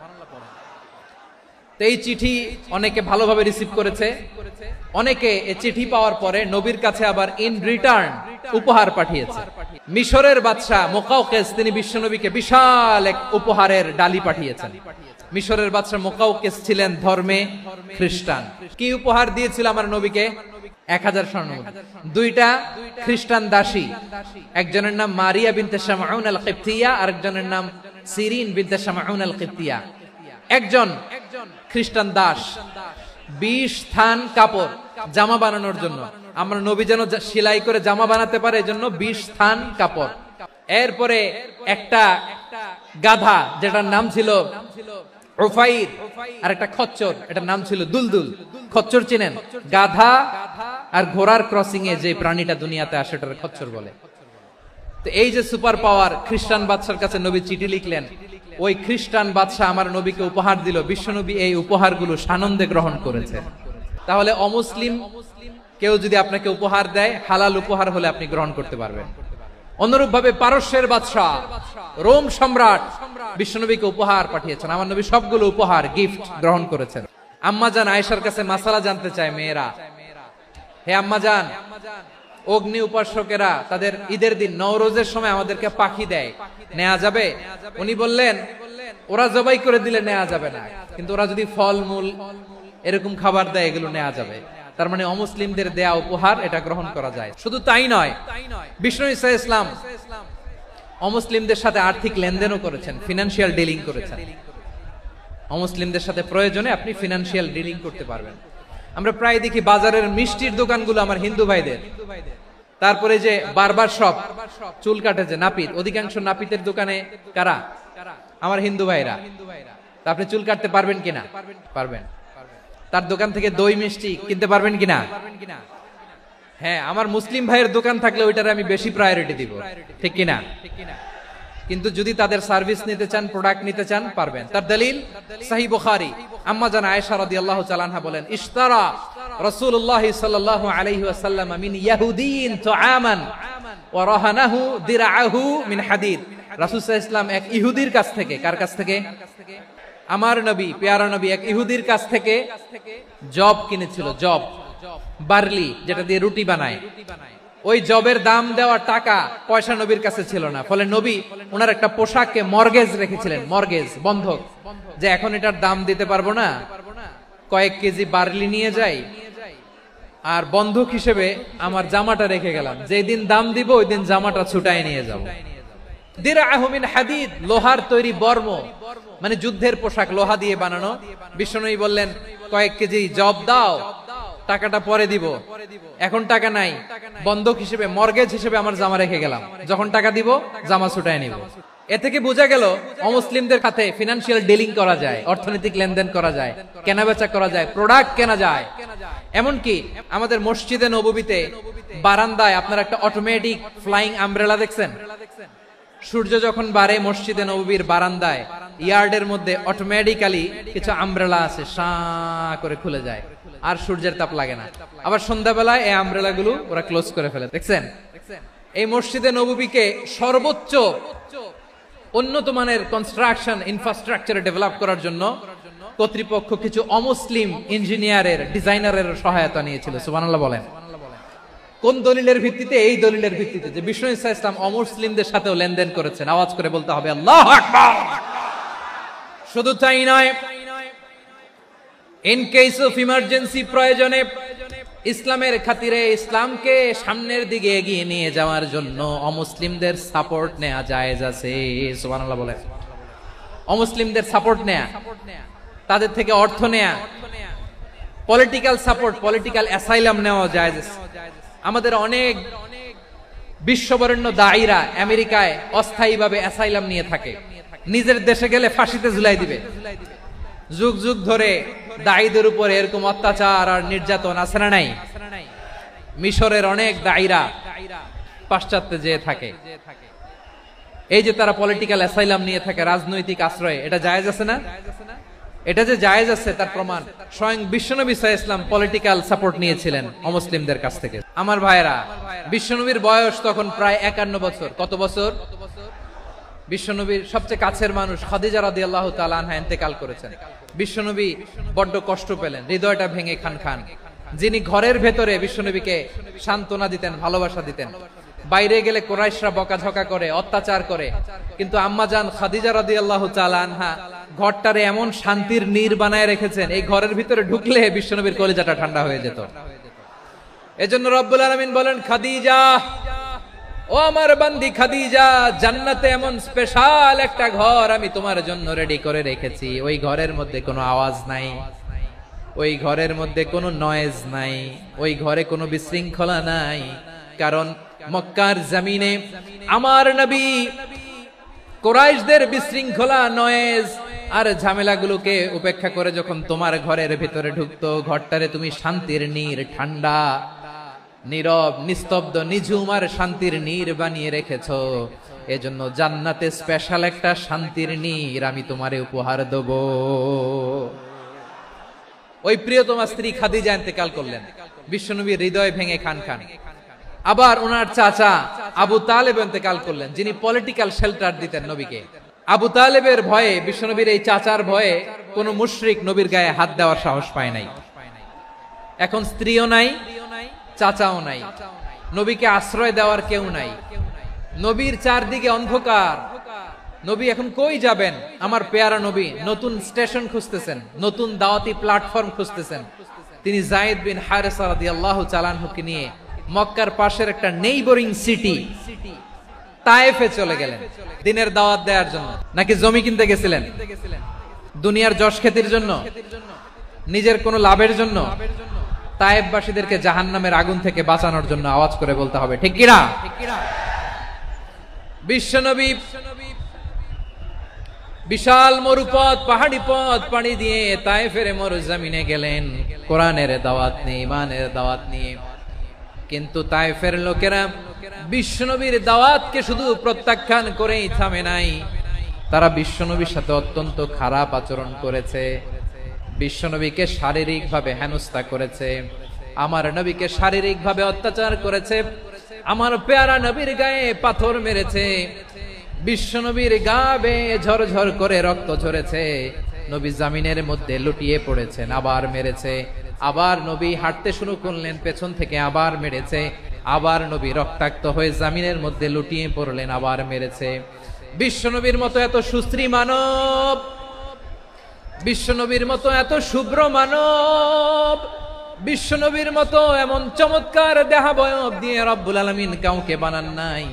তো এই চিঠি অনেকে ভালোভাবে রিসিভ করেছে, অনেকে এই চিঠি পাওয়ার পরে নবীর কাছে আবার ইন রিটার্ন উপহার পাঠিয়েছে। মিশরের বাদশা মুকাওকিস তিনি বিশ্বনবীকে বিশাল এক উপহারের ডালি পাঠিয়েছেন। মিশরের বাদশা মুকাওকিস ছিলেন ধর্মে খ্রিস্টান। কি উপহার দিয়েছিল আমার নবীকে? 1000 স্বর্ণমুদ্রা। 2টা খ্রিস্টান দাসী, একজনের নাম মারিয়া বিনতে শামউন আল কিবতিয়া, আরেকজনের নাম সিরিন বিনতে শামউন আল কিবতিয়া। একজন খ্রিস্টান দাস 20 থান কাপড় জামা বানানোর জন্য, আমরা নবী যেন সেলাই করে জামা বানাতে পারে এজন্য 20 থান কাপড়। এরপরে একটা গাধা যেটার নাম ছিল উফাইর, আর একটা খচ্চর, এটার নাম ছিল দুলদুল। খচ্চর চিনেন? গাধা আর ঘোড়ার ক্রসিং এ যে প্রাণীটা দুনিয়াতে আসে ওটার খচ্চর বলে। তো এই যে সুপার পাওয়ার খ্রিস্টান বাদশার কাছে নবী চিঠি লিখলেন, ওই খ্রিস্টান বাদশা আমার নবীকে উপহার দিল। বিশ্বনবী এই উপহারগুলো সানন্দে গ্রহণ করেছে। তাহলে অমুসলিম কেউ যদি আপনাকে উপহার দেয়, হালাল উপহার হলে আপনি গ্রহণ করতে পারবেন। অনুরূপ ভাবে পারস্যের বাদশা, রোম সম্রাট বিশ্বনবীকে উপহার পাঠিয়েছেন। আমার নবী সবগুলো উপহার, গিফট গ্রহণ করেছেন। আম্মাজান আয়েশার কাছে মাসালা জানতে চায় মেয়েরা, হে আম্মাজান, অগ্নি উপাসকেরা তাদের ঈদের দিন নওরোজের সময় আমাদেরকে পাখি দেয়, নেওয়া যাবে? উনি বললেন, ওরা জবাই করে দিলে নেওয়া যাবে না, কিন্তু ওরা যদি ফলমূল এরকম খাবার দেয় এগুলো নেওয়া যাবে। তার মানে অমুসলিমদের দেয়া উপহার এটা গ্রহণ করা যায়। শুধু তাই নয়, বিষ্ণু ইসলাম অমুসলিমদের সাথে আর্থিক লেনদেনও করেছেন, ফিনান্সিয়াল ডিলিং করেছেন। অমুসলিমদের সাথে প্রয়োজনে আপনি ফিনান্সিয়াল ডিলিং করতে পারবেন। আমরা প্রায় দেখি বাজারের মিষ্টির দোকানগুলো আমার হিন্দু ভাইদের, তারপরে যে বারবার শপ, চুল কাটে যে নাপিত, অধিকাংশ নাপিতের দোকানে কারা? আমার হিন্দু ভাইরা। তা আপনি চুল কাটতে পারবেন কিনা? পারবেন। তার দোকান থেকে দই মিষ্টি কিনতে পারবেন কিনা? হ্যাঁ, আমার মুসলিম ভাইয়ের দোকান থাকলে ওইটারে আমি বেশি প্রায়োরিটি দিব, ঠিক কিনা? কিন্তু যদি তাদের সার্ভিস নিতে চান, প্রোডাক্ট নিতে চান, পারবেন। তার দলিল সহিহ বুখারী, আম্মা জান আয়েশা রাদিয়াল্লাহু তাআলা আনহা বলেন, ইশতারা রাসূলুল্লাহ সাল্লাল্লাহু আলাইহি ওয়াসাল্লাম মিন ইয়াহুদিয়িন তুআমান ওয়ারাহানাহু দিরআহু মিন হাদিদ। রাসূল সাল্লাল্লাহু আলাইহি ওয়াসাল্লাম এক ইহুদির কাছ থেকে, কার কাছ থেকে? আমার নবী, পেয়ারা নবী এক ইহুদির কাছ থেকে জব কিনেছিল। জব, বার্লি, যেটা দিয়ে রুটি বানায়। ওই জবের দাম দেওয়া টাকা পয়সা নবীর কাছে ছিল না, ফলে নবী ওনার একটা পোশাককে মর্গেজ রেখেছিলেন, মর্গেজ, বন্ধক, যে এখন এটার দাম দিতে পারবো না, কয়েক কেজি বার্লি নিয়ে যাই আর বন্ধক হিসেবে আমার জামাটা রেখে গেলাম, যেদিন দাম দিব ওই দিন জামাটা ছুটাই নিয়ে যাব। দিরআহু মিন হাদিদ, লোহার তৈরি বর্ম, মানে যুদ্ধের পোশাক, লোহা দিয়ে বানানো। বিষ্ণুনবী বললেন কয়েক কেজি জব দাও, টাকাটা পরে দিব, এখন টাকা নাই, বন্ধক হিসেবে, মর্গেজ হিসেবে আমার জামা রেখে গেলাম, যখন টাকা দিব জামা ছুটাই নিব। এ থেকে বোঝা গেল অমুসলিমদের সাথে ফিনান্সিয়াল ডিলিং করা যায়, অর্থনৈতিক লেনদেন করা যায়, কেনাবেচা করা যায়, প্রোডাক্ট কেনা যায়। এমনকি আমাদের মসজিদে নববীতে বারান্দায় আপনারা একটা অটোমেটিক ফ্লাইং আমব্রেলা দেখছেন? সূর্য যখন বাড়ে মসজিদে নববীর বারান্দায় ইয়ার্ডের মধ্যে অটোমেটিক্যালি কিছু আমব্রেলা আছে, শাঁ করে খুলে যায়, আর সূর্যের তাপ লাগে না। আবার সন্ধ্যাবেলায় এই আমব্রেলা গুলো ওরা ক্লোজ করে ফেলে, দেখছেন? এই মসজিদে নববীকে সর্বোচ্চ উন্নত মানের কনস্ট্রাকশন ইনফ্রাস্ট্রাকচার ডেভেলপ করার জন্য কর্তৃপক্ষ কিছু অমুসলিম ইঞ্জিনিয়ারের, ডিজাইনারের সহায়তা নিয়েছিল। সুবহানাল্লাহ বলেন। কোন দলিলের ভিত্তিতে? এই দলিলের ভিত্তিতে যে বিষ্ণু ঈসা ইসলাম অমুসলিমদের সাথেও লেনদেন করেছেন। আওয়াজ করে বলতে হবে আল্লাহু আকবার। শুধু তাই নয়, ইন কেস অফ ইমার্জেন্সি, প্রয়োজনে ইসলামের খাতিরে, ইসলামকে সামনের দিকে এগিয়ে নিয়ে যাওয়ার জন্য অমুসলিমদের সাপোর্ট নেওয়া জায়েজ আছে। সুবহানাল্লাহ বলেন। অমুসলিমদের সাপোর্ট নেয়া, তাদের থেকে অর্থ নেয়া, পলিটিক্যাল সাপোর্ট, পলিটিক্যাল অ্যাসাইলাম নেওয়া জায়েজ আছে। আমাদের অনেক বিশ্ববরেণ্য দায়ীরা আমেরিকায় অস্থায়ীভাবে অ্যাসাইলাম নিয়ে থাকে, নিজের দেশে গেলে ফাঁসিতে ঝুলাই দিবে। যুগ যুগ ধরে দায়ীদের উপর এরকম অত্যাচার আর নির্যাতন আছে না নাই? মিশরের অনেক দায়ীরা পাশ্চাত্যে যেয়ে থাকে, এই যে তারা পলিটিক্যাল অ্যাসাইলাম নিয়ে থাকে, রাজনৈতিক আশ্রয়, এটা জায়েজ আছে না? এটা যে জায়েজ আছে তার প্রমাণ স্বয়ং বিশ্বনবী সাল্লাল্লাহু আলাইহি ওয়াসাল্লাম পলিটিক্যাল সাপোর্ট নিয়েছিলেন অমুসলিমদের কাছ থেকে। আমার ভাইরা, বিশ্বনবীর বয়স তখন প্রায় 51 বছর। কত বছর? বিশ্বনবীর সবচেয়ে কাছের মানুষ খাদিজা রাদিয়াল্লাহু তাআলা আনহা ইন্তেকাল করেছেন। বিশ্বনবী বড্ড কষ্ট পেলেন, হৃদয়টা ভেঙে খান খান। যিনি ঘরের ভেতরে বিশ্বনবীকে সান্ত্বনা দিতেন, ভালোবাসা দিতেন, বাইরে গেলে কুরাইশরা বকাঝকা করে, অত্যাচার করে, কিন্তু আম্মাজান খাদিজা রাদিয়াল্লাহু তাআলা আনহা ঘরটারে এমন শান্তির নীড় বানায় রেখেছেন, এই ঘরের ভিতরে ঢুকলে বিশ্বনবীর কলিজাটা ঠান্ডা হয়ে যেত। এজন্য রব্বুল আলামিন বলেন, খাদিজা, ও আমার বান্দি খাদিজা, জান্নাতে এমন স্পেশাল একটা ঘর আমি তোমার জন্য রেডি করে রেখেছি। ওই ঘরের মধ্যে কোনো আওয়াজ নাই, ওই ঘরের মধ্যে কোনো নয়েজ নাই, ওই ঘরে কোনো বিশৃঙ্খলা নাই। কারণ মক্কার জমিনে আমার নবী কুরাইশদের বিশৃঙ্খলা, নয়েজ আর ঝামেলাগুলোকে উপেক্ষা করে যখন তোমার ঘরের ভিতরে ঢুকতো, ঘরটারে তুমি শান্তির নীড়, ঠান্ডা, নীরব, নিস্তব্ধ, নিঝুম আর শান্তির নীড় বানিয়ে রেখেছো। এজন্য জান্নাতে স্পেশাল একটা শান্তির নীড় আমি তোমারে উপহার দেব। ওই প্রিয়তমা স্ত্রী খাদিজা ইন্তেকাল করলেন, বিশ্বনবীর হৃদয় ভেঙে খান খান। আবার ওনার চাচা আবু তালেব ইন্তেকাল করলেন, যিনি পলিটিক্যাল শেল্টার দিতেন নবীকে। আবু তালেবের ভয়ে, বিশ্বনবীর এই চাচার ভয়ে কোন মুশরিক নবীর গায়ে হাত দেওয়ার সাহস পায় নাই। এখন স্ত্রীও নাই, চাচাও নাই, নবীকে আশ্রয় দেওয়ার কেউ নাই, নবীর চারদিকে অন্ধকার। নবী এখন কই যাবেন? আমার পেয়ারা নবী নতুন স্টেশন খুঁজতেছেন, নতুন দাওয়াতি প্ল্যাটফর্ম খুঁজতেছেন। তিনি যায়েদ বিন হারেসা রাদিয়াল্লাহু তাআলা আনহুকে নিয়ে মক্কার পাশের একটা নেইবরিং সিটি তায়েফে চলে গেলেন দিনের দাওয়াত দেওয়ার জন্য। নাকি জমি কিনতে গেছিলেন? দুনিয়ার যশ খ্যাতির জন্য, নিজের কোনো লাভের জন্য? তায়েফবাসীদেরকে জাহান্নামের আগুন থেকে বাঁচানোর জন্য। আওয়াজ করে বলতে হবে ঠিক কিনা? বিশ্বনবী বিশাল মরুপথ, পাহাড়ি পথ পাড়ি দিয়ে তায়েফের মরুজমিনে গেলেন কোরআনের দাওয়াত নিয়ে, ইমানের দাওয়াত নিয়ে। কিন্তু তায়েফের লোকেরা বিশ্বনবীর দাওয়াতকে শুধু প্রত্যাখ্যান করেই থামে নাই, তারা বিশ্বনবীর সাথে অত্যন্ত খারাপ আচরণ করেছে, বিশ্বনবীকে শারীরিকভাবে হেনস্থা করেছে, আমার নবীকে শারীরিকভাবে অত্যাচার করেছে। আমার পেয়ারা নবীর গায়ে পাথর মেরেছে, বিশ্ব নবীর গা বেয়ে ঝরঝর করে রক্ত ঝরেছে, নবী জামিনের মধ্যে লুটিয়ে পড়েছেন, আবার মেরেছে, আবার নবী হাঁটতে শুরু করলেন, পেছন থেকে আবার মেরেছে, আবার নবী রক্তাক্ত হয়ে জামিনের মধ্যে লুটিয়ে পড়লেন, আবার মেরেছে। বিশ্ব নবীর মতো এত সুশ্রী মানব, বিশ্ব নবীর মতো এত শুভ্র মানব, বিশ্ব নবীর মতো এমন চমৎকার দেহাবয়ব দিয়ে রব্বুল আলামিন কাউকে বানান নাই।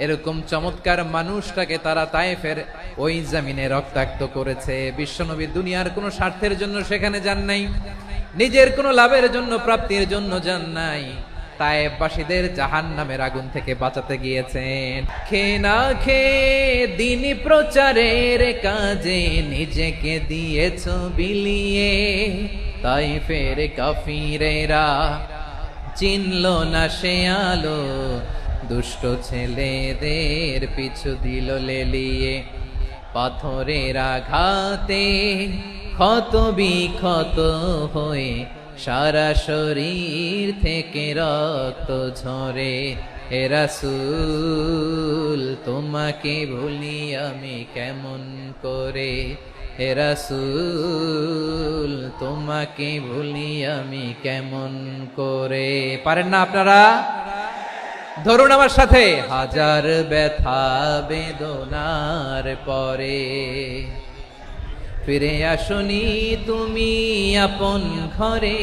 এরকম চমৎকার মানুষটাকে তারা তায়েফের ওই জমিনে রক্তাক্ত করেছে। বিশ্বনবী দুনিয়ার কোনো স্বার্থের জন্য সেখানে যান নাই, নিজের কোনো লাভের জন্য, প্রাপ্তির জন্য যান নাই, তায়েফবাসীদের জাহান্নামের আগুন থেকে বাঁচাতে গিয়েছেন। খেয়ে না খেয়ে দ্বীনি প্রচারের কাজে নিজেকে দিয়েছ বিলিয়ে, তায়েফের কাফিরেরা চিনল না সে আলো, দুষ্ট ছেলেদের পিছু দিল লেলিয়ে, পাথরের আঘাতে ক্ষত বিক্ষত হয়ে সারা শরীর থেকে রক্ত ঝরে। হে রাসূল তোমাকে ভুলি আমি কেমন করে, হে রাসূল তোমাকে ভুলি আমি কেমন করে। পারেন না আপনারা? ধরুন আমার সাথে, হাজার ব্যথা বেদনার পরে ফিরে আসনি তুমি আপন ঘরে,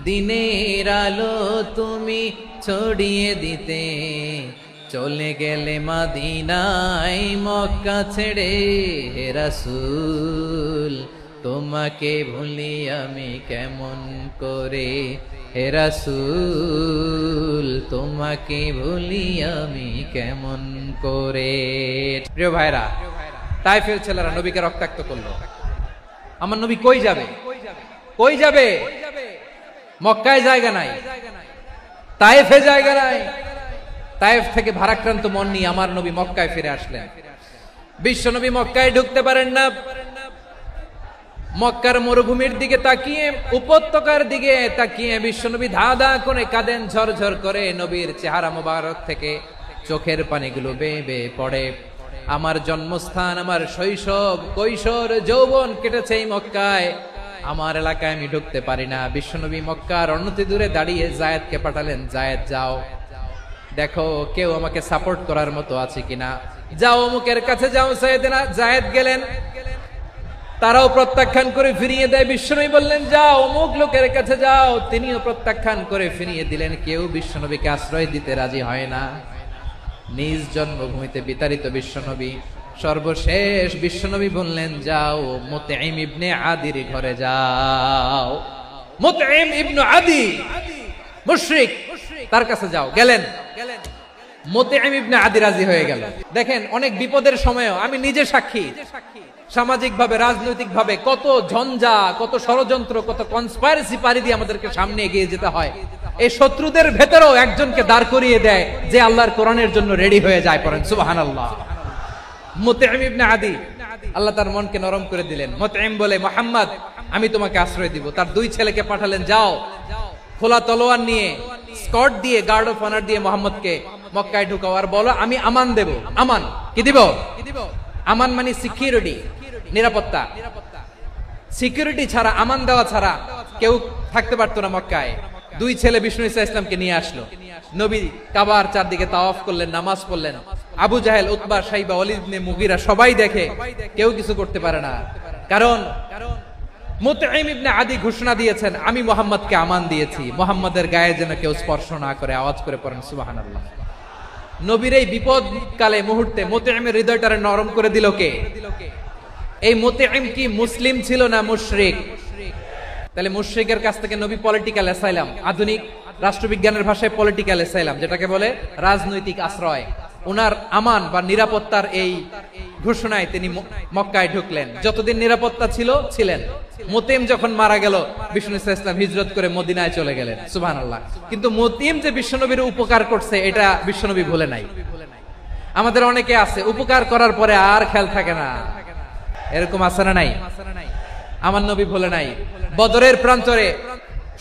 দিনের আলো তুমি ছড়িয়ে দিতে, চলে গেলে মদিনায় মক্কা ছেড়ে। হে রাসূল তোমাকে ভুলি আমি কেমন করে, হে রাসূল তোমাকে ভুলি আমি কেমন করে। প্রিয় ভাইরা, তায়েফের ছেলেরা নবীকে রক্তাক্ত করলো। আমার নবী কই যাবে? কই যাবে? মক্কায় জায়গা নাই, তায়েফে জায়গা নাই। তায়েফ থেকে ভারাক্রান্ত মন নিয়ে আমার নবী মক্কায় ফিরে আসলেন। বিশ্ব নবী মক্কায় ঢুকতে পারেন না। মক্কার মরুভূমির দিকে তাকিয়ে, উপত্যকার দিকে তাকিয়ে বিশ্বনবী ধা ধা করে কাঁদেন, ঝরঝর করে নবীর চেহারা মোবারক থেকে চোখের পানিগুলো বেয়ে বেয়ে পড়ে। আমার জন্মস্থান, আমার শৈশব, কৈশোর, যৌবন কেটেছে এই মক্কায়, আমার এলাকায় আমি ঢুকতে পারি না। বিশ্বনবী মক্কার অনতি দূরে দাঁড়িয়ে জায়েদকে পাঠালেন, জায়েদ যাও দেখো কেউ আমাকে সাপোর্ট করার মতো আছে কিনা, যাও অমুকের কাছে যাও। জায়েদ গেলেন, তারাও প্রত্যাখ্যান করে ফিরিয়ে দেয়। বিশ্বনবী বললেন যাও অমুক লোকের কাছে যাও, তিনিও প্রত্যাখ্যান করে ফিরিয়ে দিলেন। কেউ বিশ্বনবীকে আশ্রয় দিতে রাজি হয় না। নিজ জন্মভূমিতে বিতাড়িত বিশ্বনবী, সর্বশেষ বিশ্বনবী বললেন যাও মুতঈম ইবনে আদির ঘরে যাও। মুতঈম ইবনে আদি মুশরিক, তার কাছে যাও। গেলেন, মুতঈম ইবনে আদি রাজি হয়ে গেল। দেখেন অনেক বিপদের সময়ও আমি নিজে সাক্ষী, সামাজিক ভাবে, রাজনৈতিক ভাবে কত ঝঞ্ঝা, কত ষড়যন্ত্র, কত কনস্পাইরেসি পারি দিয়ে আমাদেরকে সামনে এগিয়ে যেতে হয়। এই শত্রুদের ভেতরেও একজনকে দাঁড় করিয়ে দেয় যে আল্লাহর কোরআনের জন্য রেডি হয়ে যায়। পড়েন সুবহানাল্লাহ। মুতঈম ইবনে আদি, আল্লাহ তার মনকে নরম করে দিলেন। মুতঈম বলে মুহাম্মদ আমি তোমাকে আশ্রয় দিব। তার দুই ছেলেকে পাঠালেন, যাও খোলা তলোয়ার নিয়ে, স্কট দিয়ে, গার্ড অফ অনার দিয়ে মুহাম্মদকে মক্কায় ঢুকাও, আর বলো আমি আমান দেব। আমান কি দিব? আমান মানে সিকিউরিটি, নিরাপত্তা। সিকিউরিটি ছাড়া, আমান দেওয়া ছাড়া কেউ থাকতে পারতো না মক্কায়। দুই ছেলে বিষ্ণু ইসা ইসলামকে নিয়ে আসলো। নবী কাবার চারদিকে তাওয়াফ করলেন, নামাজ পড়লেন। আবু জাহেল, উতবা, শাইবা, ওয়ালিদ ইবনে মুগীরা সবাই দেখে, কেউ কিছু করতে পারে না। কারণ মুতঈম ইবনে আদি ঘোষণা দিয়েছেন আমি মুহাম্মদকে আমান দিয়েছি, মুহাম্মদের গায়ে যেন কেউ স্পর্শ না করে। আওয়াজ করে পড়েন সুবহানাল্লাহ। নবীর এই বিপদ কালে মুহূর্তে মুতঈমের হৃদয়টারে নরম করে দিল কে? এই মুতঈম কি মুসলিম ছিল না মুশরিক? তাহলে মুশরিকের কাছ থেকে নবী পলিটিক্যাল অ্যাসাইলাম, আধুনিক রাষ্ট্রবিজ্ঞানের ভাষায় পলিটিক্যাল অ্যাসাইলাম, যেটাকে বলে রাজনৈতিক আশ্রয়, উনার আমান বা নিরাপত্তার এই ঘোষণায় তিনি মক্কায় ঢুকলেন। যতদিন নিরাপত্তা ছিল ছিলেন। মুতঈম যখন মারা গেল, বিষ্ণু ইসলাম হিজরত করে মদিনায় চলে গেলেন। সুবহানাল্লাহ। কিন্তু মুতঈম যে বিশ্বনবীর উপকার করছে এটা বিশ্বনবী ভুলে নাই। আমাদের অনেকে আছে উপকার করার পরে আর খেয়াল থাকে না, এরকম আছে না নাই? আমার নবী ভুলে নাই। বদরের প্রান্তরে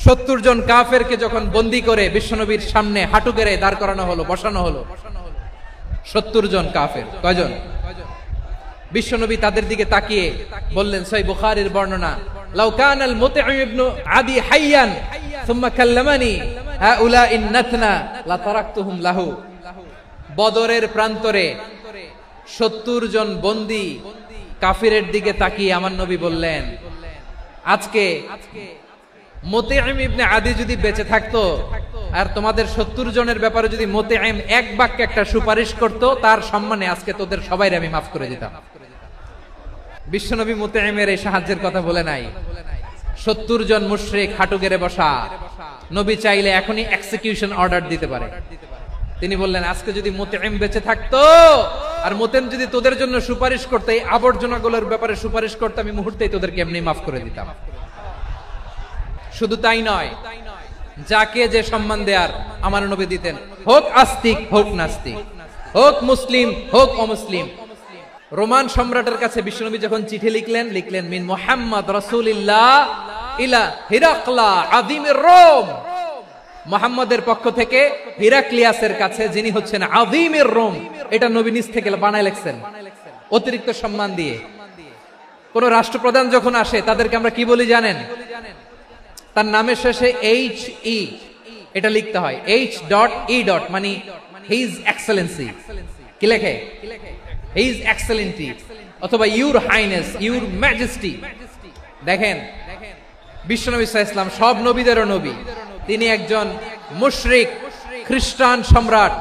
70 জন কাফেরকে যখন বন্দী করে বিশ্বনবীর সামনে হাঁটু গেড়ে দাঁড় করানো হলো, বসানো হলো, 70 জন কাফের। কয়জন? বিশ্বনবী তাদের দিকে তাকিয়ে বললেন, সহিহ বুখারীর বর্ণনা, লাউ কানাল মুতঈম ইবনে আদি হাইয়ান সুম্মা কাল্লামানি হাউলাইন নাতনা লা তারাকতুহুম লাহু। বদরের প্রান্তরে 70 জন বন্দী কাফিরের দিকে তাকিয়ে আমার নবী বললেন, আজকে মুতঈম ইবনে আদি যদি বেঁচে থাকতো আর তোমাদের 70 জনের ব্যাপারে যদি মুতঈম এক বাক্যে একটা সুপারিশ করত, তার সম্মানে আজকে তোদের সবাইকে আমি মাফ করে দিতাম। বিশ্বনবী মুতঈমের এই সাহায্যের কথা বলে নাই। 70 জন মুশরিক হাঁটু গেড়ে বসা, নবী চাইলে এখনই এক্সিকিউশন অর্ডার দিতে পারে। তিনি বললেন, আজকে যদি মুতঈম বেঁচে থাকতো আর মুতঈম যদি তোদের জন্য সুপারিশ করতে, এই আবর্জনাগুলোর ব্যাপারে সুপারিশ করতে, আমি মুহূর্তেই তোদেরকে এমনি মাফ করে দিতাম। শুধু তাই নয়, যাকে যে সম্মান দেয়ার আমার নবী দিতেন, হোক আস্তিক হোক নাস্তিক, হোক মুসলিম হোক অমুসলিম। রোমান সম্রাটের কাছে বিশ্বনবী যখন চিঠি লিখলেন মিন মুহাম্মদ রাসূলিল্লাহ ইলা হিরাকলা আযীমির রোম, মুহাম্মদের পক্ষ থেকে হিরাক্লিয়াসের কাছে, যিনি হচ্ছেন আযীমির রোম। এটা নবী নিজ থেকে বানায় লিখছেন, অতিরিক্ত সম্মান দিয়ে। কোন রাষ্ট্রপ্রধান যখন আসে তাদেরকে আমরা কি বলি জানেন? তার নামের শেষে HE এটা লিখতে হয়, H.E. মানে হিজ এক্সেলেন্সি। কি লেখে? হিজ এক্সেলেন্সি অথবা ইউর হাইনেস, ইউর ম্যাজেস্টি। দেখেন, বিশ্বনবী সাল্লাল্লাহু আলাইহি ওয়াসাল্লাম সব নবীদেরও নবী। তিনি একজন মুশরিক খ্রিস্টান সম্রাট,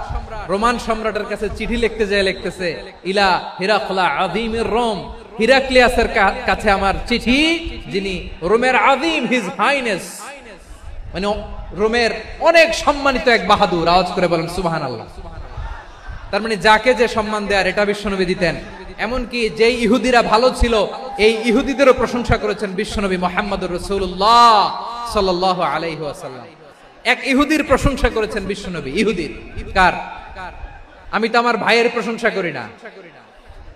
রোমান সম্রাটের কাছে চিঠি লিখতে যায়, লিখতেছে ইলা হিরাকলা আযীমির রোম, হিরাক্লিয়াসের কাছে আমার চিঠি, যিনি রোমের আযীম, হিজ হাইনেস, মানে রোমের অনেক সম্মানিত এক বাহাদুর। আওয়াজ করে বলেন সুবহানাল্লাহ। তার মানে যাকে যে সম্মান দেয়ার এটা বিশ্বনবী দিতেন। এমনকি যেই ইহুদিরা ভালো ছিল, এই ইহুদিদেরও প্রশংসা করেছেন বিশ্বনবী মুহাম্মদুর রাসূলুল্লাহ সাল্লাল্লাহু আলাইহি ওয়াসাল্লাম। এক ইহুদির প্রশংসা করেছেন বিশ্বনবী। ইহুদির কার? আমি তো আমার ভাইয়ের প্রশংসা করি না,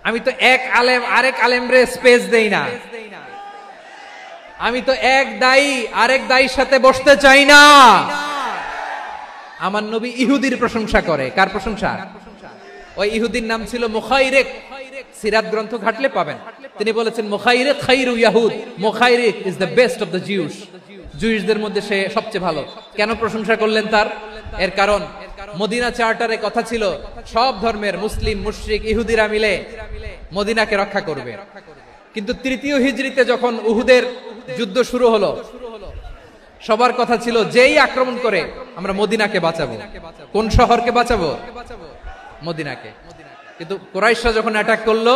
আমি তো এক আলেম আরেক আলেমরে স্পেস দেই না, আমি তো এক দায়ী আরেক দায়ীর সাথে বসতে চাই না। আমার নবী ইহুদির প্রশংসা করে। কার প্রশংসা? ওই ইহুদির নাম ছিল মুখাইরিক। সিরাত গ্রন্থ ঘাটলে পাবেন। তিনি বলেছেন, মুখাইরিক খাইরু ইয়াহুদ, Mukhayriq is the best of the Jews. জুইশদের মধ্যে সে সবচেয়ে ভালো। কেন প্রশংসা করলেন তার? এর কারণ মদিনা চার্টারে কথা ছিল সব ধর্মের মুসলিম, মুশরিক, ইহুদিরা মিলে মদিনাকে রক্ষা করবে। কিন্তু তৃতীয় হিজরিতে যখন উহুদের যুদ্ধ শুরু হলো, সবার কথা ছিল যেই আক্রমণ করে আমরা মদিনাকে বাঁচাবো। কোন শহরকে বাঁচাবো? মদিনাকে। কিন্তু কুরাইশরা যখন অ্যাটাক করলো,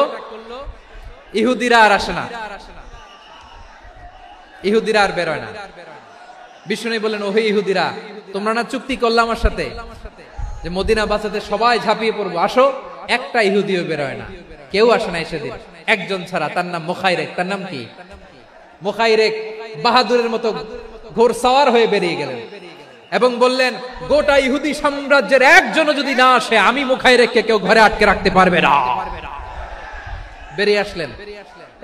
ইহুদিরা আর আসে না, ইহুদিরা আর বেরোয় না। বিষ্ণু বললেন, ওহে ইহুদিরা, তোমরা না চুক্তি করলে আমার সাথে যে মদিনা বাঁচাতে সবাই ঝাঁপিয়ে পড়বো, আসো। একটা ইহুদিও বেরোয় না, কেউ আসে না সেদিন, একজন ছাড়া। তার নাম মুখাইরেক। তার নাম কি? মুখাইরেক বাহাদুরের মতো ঘোড়সাওয়ার হয়ে বেরিয়ে গেলেন এবং বললেন, গোটা ইহুদি সাম্রাজ্যের একজনও যদি না আসে, আমি মুখাইরেককে কেউ ঘরে আটকে রাখতে পারবে না। বেরিয়ে আসলেন,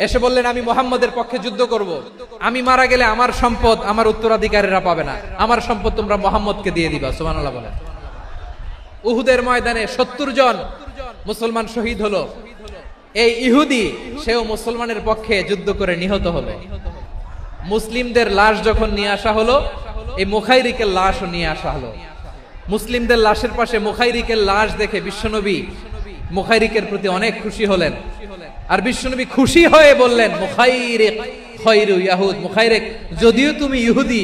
এসে বললেন, আমি মুহাম্মদের পক্ষে যুদ্ধ করব। আমি মারা গেলে আমার সম্পদ আমার উত্তরাধিকারীরা পাবে না, আমার সম্পদ তোমরা মুহাম্মদকে দিয়ে দিবা। সুবহানাল্লাহ বলেন। উহুদের ময়দানে 70 জন মুসলমান শহীদ হলো। এই ইহুদি, সেও মুসলমানের পক্ষে যুদ্ধ করে নিহত হলো। মুসলিমদের লাশ যখন নিয়ে আসা হলো, এই মুখাইরিকের লাশও নিয়ে আসা হলো। মুসলিমদের লাশের পাশে মুখাইরিকের লাশ দেখে বিশ্বনবী মুখাইরিকের প্রতি অনেক খুশি হলেন। আর বিশ্বনবী খুশি হয়ে বললেন, মুখাইরিক খায়রু ইয়াহুদ, মুখাইরিক যদিও তুমি ইহুদি,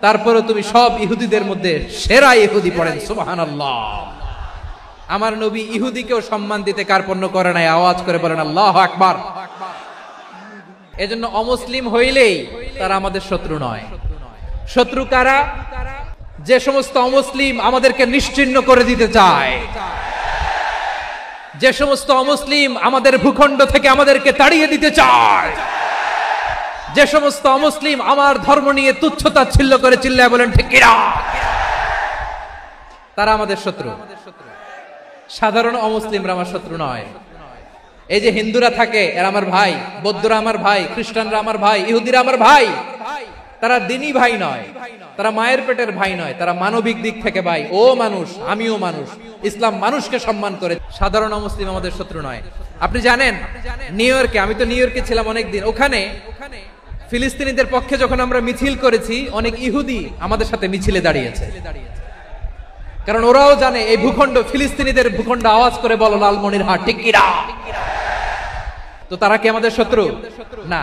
তারপরে তুমি সব ইহুদিদের মধ্যে সেরা ইহুদি। পড়েন সুবহানাল্লাহ। আমার নবী ইহুদিকেও সম্মান দিতে কার্পণ্য করে নাই। আওয়াজ করে বলেন আল্লাহু আকবার। এজন্য অমুসলিম হইলেই তারা আমাদের শত্রু নয়। শত্রু কারা? যে সমস্ত অমুসলিম আমাদেরকে নিশ্চিহ্ন করে দিতে চায়, যে সমস্ত অমুসলিম আমাদের ভূখণ্ড থেকে আমাদেরকে তাড়িয়ে দিতে চায়, যে সমস্ত অমুসলিম আমার ধর্ম নিয়ে তুচ্ছতাচ্ছিল্য করে চিল্লায় বলেন ঠিক কিনা, তারা আমাদের শত্রু। সাধারণ অমুসলিমরা আমার শত্রু নয়। এই যে হিন্দুরা থাকে, এরা আমার ভাই, বৌদ্ধরা আমার ভাই, খ্রিস্টানরা আমার ভাই, ইহুদিরা আমার ভাই। তারা দিনী ভাই নয়, তারা মায়ের পেটের ভাই নয়, তারা মানবিক দিক থেকে ভাই। ও মানুষ, আমিও মানুষ, ইসলাম মানুষকে সম্মান করে। সাধারণ মুসলিম আমাদের শত্রু নয়। আপনি জানেন নিউ ইয়র্কে, আমি তো নিউ ইয়র্কে ছিলাম অনেকদিন, ওখানে ফিলিস্তিনিদের পক্ষে যখন আমরা মিছিল করেছি, অনেক ইহুদি আমাদের সাথে মিছিলে দাঁড়িয়েছে, কারণ ওরাও জানে এই ভূখণ্ড ফিলিস্তিনিদের ভূখণ্ড। আওয়াজ করে বলো লালমনিরহাট ঠিক কি না? তো তারা কি আমাদের শত্রু? না।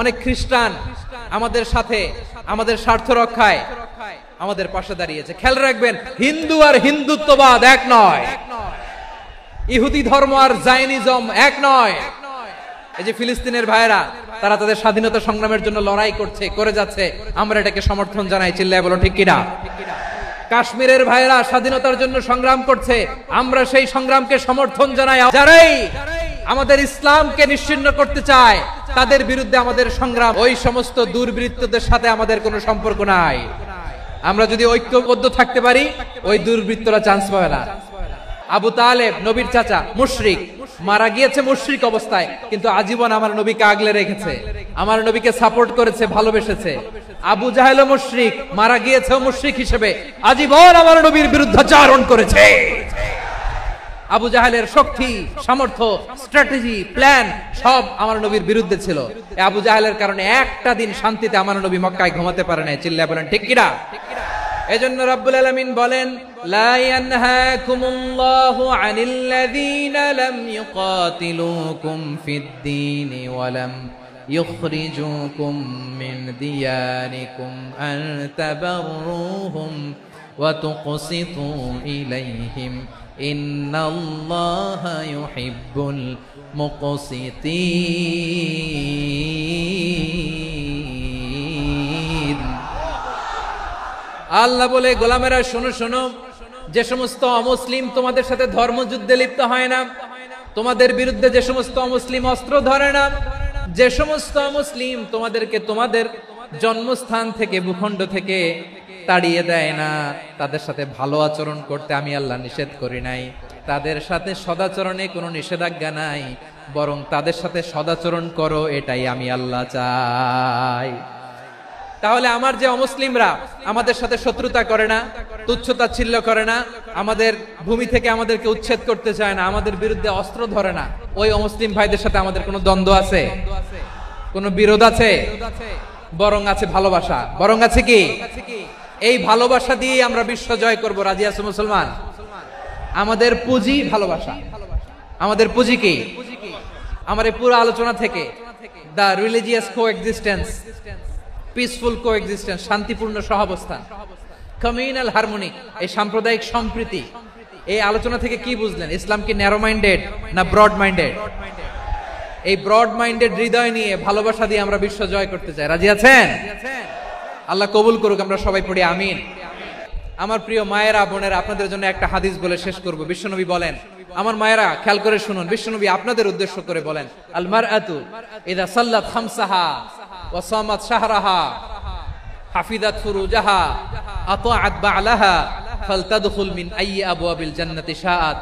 অনেক খ্রিস্টান আমাদের সাথে, আমাদের স্বার্থ রক্ষায় আমাদের পাশে দাঁড়িয়েছে। খেয়াল রাখবেন, হিন্দু আর হিন্দুত্ববাদ এক নয়, ইহুদি ধর্ম আর জায়নিজম এক নয়। এই যে ফিলিস্তিনের ভাইয়েরা, তারা তাদের স্বাধীনতা সংগ্রামের জন্য লড়াই করছে, করে যাচ্ছে, আমরা এটাকে সমর্থন জানাই। চিল্লায় বলো ঠিক কিনা? কাশ্মীরের ভাইয়েরা স্বাধীনতার জন্য সংগ্রাম করছে, আমরা সেই সংগ্রামকে সমর্থন জানাই। যারাই আমাদের ইসলামকে নিশ্চিহ্ন করতে চায়, তাদের বিরুদ্ধে আমাদের সংগ্রাম। ওই সমস্ত দুর্বৃত্তদের সাথে আমাদের কোনো সম্পর্ক নাই। আমরা যদি ঐক্যবদ্ধ থাকতে পারি, ওই দুর্বৃত্তরা চান্স পাবে না। আবু তালেব নবীর চাচা, মুশরিক, মারা গিয়েছে মুশরিক অবস্থায়, কিন্তু আজীবন আমার নবীকে আগলে রেখেছে, আমার নবীকে সাপোর্ট করেছে, ভালোবেসেছে। আবু জাহেল মুশরিক, মারা গিয়েছে মুশরিক হিসেবে, আজীবন আমার নবীর বিরুদ্ধাচারণ করেছে। আবু জাহেলের শক্তি, সামর্থ্য, স্ট্র্যাটেজি, প্ল্যান সব আমার নবীর বিরুদ্ধে ছিল। আবু জাহেলের কারণে একটা দিন শান্তিতে আমার নবী মক্কায় ঘুমাতে পারে নাই। চিল্লায় বলেন ঠিক কিনা? এজন্য রব্বুল আলামিন বলেন, লা ইয়ানহাকুমুল্লাহু আনিল্লাযীনা লাম ইউকাতিলুকুম ফিদ-দীনি ওয়া লাম ইখরিজুকুম মিন দিয়ারিকুম আন তাবাররুহুম ওয়া তুকসিতু ইলাইহিম ইন্নাল্লাহা ইউহিব্বুল মুকসিতিন। আল্লাহ বলে, গোলামেরা শোনো শোনো, যে সমস্ত অমুসলিম তোমাদের সাথে ধর্মযুদ্ধে লিপ্ত হয় না, তোমাদের বিরুদ্ধে যে সমস্ত অমুসলিম অস্ত্র ধরে না, যে সমস্ত অমুসলিম তোমাদেরকে তোমাদের জন্মস্থান থেকে, ভূখণ্ড থেকে তাড়িয়ে দেয় না, তাদের সাথে ভালো আচরণ করতে আমি আল্লাহ নিষেধ করি নাই। তাদের সাথে সদাচরণে কোনো নিষেধাজ্ঞা নাই, বরং তাদের সাথে সদাচরণ করো, এটাই আমি আল্লাহ চাই। তাহলে আমার যে অমুসলিমরা আমাদের সাথে শত্রুতা করে না, তুচ্ছতাচ্ছিল্য করে না, আমাদের ভূমি থেকে আমাদেরকে উচ্ছেদ করতে চায় না, আমাদের বিরুদ্ধে অস্ত্র ধরে না, ওই অমুসলিম ভাইদের সাথে আমাদের কোনো দ্বন্দ্ব আছে? কোনো বিরোধ আছে? বরং আছে ভালোবাসা। বরং আছে কি? এই ভালোবাসা দিয়ে আমরা বিশ্ব জয় করব। রাজি আছো মুসলমান? আমাদের পুঁজি ভালোবাসা। আমাদের পুঁজি কি? আমার এই পুরো আলোচনা থেকে দা রিলিজিয়াস কোএক্সিস্টেন্স, পিসফুল কোএক্সিস্টেন্স, শান্তিপূর্ণ সহাবস্থান, কমিউনাল হারমোনি, এই সাম্প্রদায়িক সম্প্রীতি, এই আলোচনা থেকে কি বুঝলেন? ইসলাম কি ন্যারো মাইন্ডেড না ব্রড মাইন্ডেড? এই ব্রড মাইন্ডেড হৃদয় নিয়ে, ভালোবাসা দিয়ে আমরা বিশ্ব জয় করতে চাই। রাজি আছেন? আল্লাহ কবুল করুক, আমরা সবাই পড়ি আমিন। আমার প্রিয় মায়েরা, বোনেরা, আপনাদের জন্য একটা হাদিস বলে শেষ করব। বিশ্বনবী বলেন, আমার মায়েরা খেয়াল করে শুনুন, বিশ্বনবী আপনাদের উদ্দেশ্য করে বলেন, আল মারআতু ইযা সাল্লাত খামসাহা ওয়া সামাত শাহরাহা হাফিজাত ফুরুজাহা আতাআত বা'লাহা ফালতাদখুল মিন আইয়ি আবওয়াবিল জান্নাতি শাআত।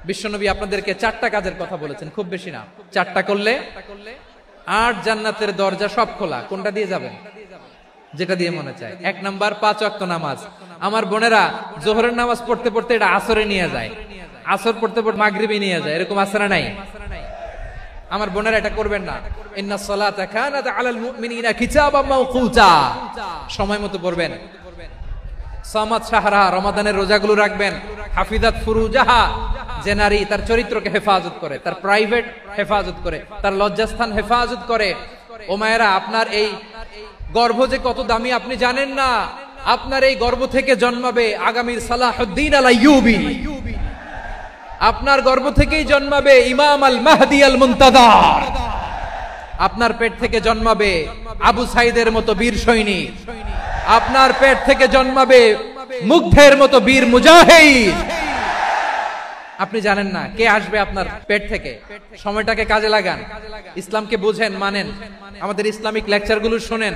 বিশ্বনবী আপনাদেরকে 4টা কাজের কথা বলেছেন, খুব বেশি না। 4টা করলে 8 জান্নাতের দরজা সব খোলা। কোনটা দিয়ে যাবেন? যেটা দিয়ে মনে চায়। 1 নাম্বার 5 ওয়াক্ত নামাজ। আমার বোনেরা জোহরের নামাজ পড়তে পড়তে এটা আসরে নিয়ে যায়, আসর পড়তে পড়তে মাগরিবে নিয়ে যায়, এরকম আছে না নাই? আমার বোনেরা এটা করবেন না। ইন্নাস সালাতা কানাত আলাল মুমিনিনা কিতাবাম মাওকুতা, সময় মতো পড়বেন। সামাত শাহরা, রমাদানের রোজাগুলো রাখবেন। হাফিজাত ফুরুজাহা, যে নারী তার চরিত্রকে হেফাজত করে, তার প্রাইভেট হেফাজত করে, তার লজ্জাস্থান হেফাজত করে। ও মায়েরা, আপনার এই গর্ভ যে কত দামি আপনি জানেন না। আপনার এই গর্ভ থেকে জন্মাবে আগামীর সালাহুদ্দিন আল আইয়ুবী। আপনার গর্ভ থেকেই জন্মাবে ইমাম আল মাহদি আল মুনতাজার। আপনার পেট থেকে জন্মাবে আবু সাইদের মতো বীর সৈনিক। আপনার পেট থেকে জন্মাবে মুগ্ধের মতো বীর মুজাহিদ। আপনি জানেন না কে আসবে আপনার পেট থেকে। সময়টাকে কাজে লাগান, ইসলামকে বুঝেন, মানেন, আমাদের ইসলামিক লেকচারগুলো শোনেন।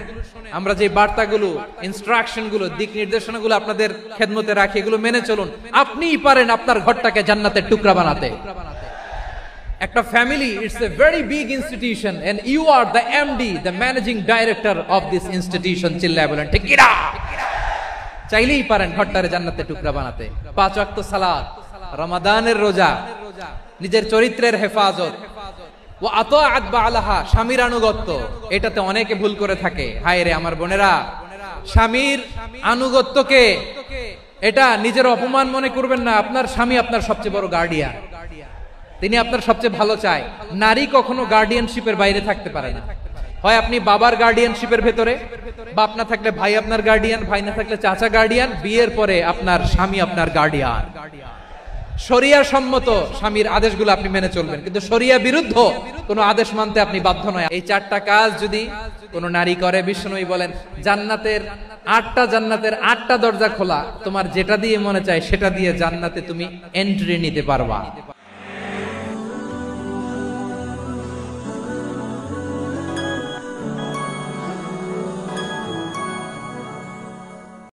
আমরা যে বার্তাগুলো, ইনস্ট্রাকশনগুলো, দিক নির্দেশনাগুলো আপনাদের খেদমতে রাখি, এগুলো মেনে চলুন। আপনিই পারেন আপনার ঘরটাকে জান্নাতের টুকরা বানাতে। একটা family it's a very big institution and you are the MD, the managing director of this institution. চিল্লায় বলেন ঠিক কিনা? চাইলেই পারেন ঘরটারে জান্নাতের টুকরা বানাতে। 5 ওয়াক্ত সালাত, রমাদানের রোজা, নিজের চরিত্রের হেফাজত, ও আতাআত বালাহা, স্বামীর আনুগত্য। এটাতে অনেকে ভুল করে থাকে। হায় রে আমার বোনেরা, স্বামীর আনুগত্যকে এটা নিজের অপমান মনে করবেন না। আপনার স্বামী আপনার সবচেয়ে বড় গার্ডিয়ান, তিনি আপনার সবচেয়ে ভালো চায়। নারী কখনো গার্ডিয়ানশিপের বাইরে থাকতে পারে না। হয় আপনি বাবার গার্ডিয়ানশিপের ভেতরে, বাপ না থাকলে ভাই আপনার গার্ডিয়ান, ভাই না থাকলে চাচা গার্ডিয়ান, বিয়ের পরে আপনার স্বামী আপনার গার্ডিয়ান। শরিয়া সম্মত স্বামীর আদেশগুলো আপনি মেনে চলবেন, কিন্তু শরিয়া বিরুদ্ধ কোনো আদেশ মানতে আপনি বাধ্য নয়। এই 4টা কাজ যদি কোনো নারী করে, বিশ্বনবী বলেন জান্নাতের 8টা দরজা খোলা, তোমার যেটা দিয়ে মনে চায় সেটা দিয়ে জান্নাতে তুমি এন্ট্রি নিতে পারবা।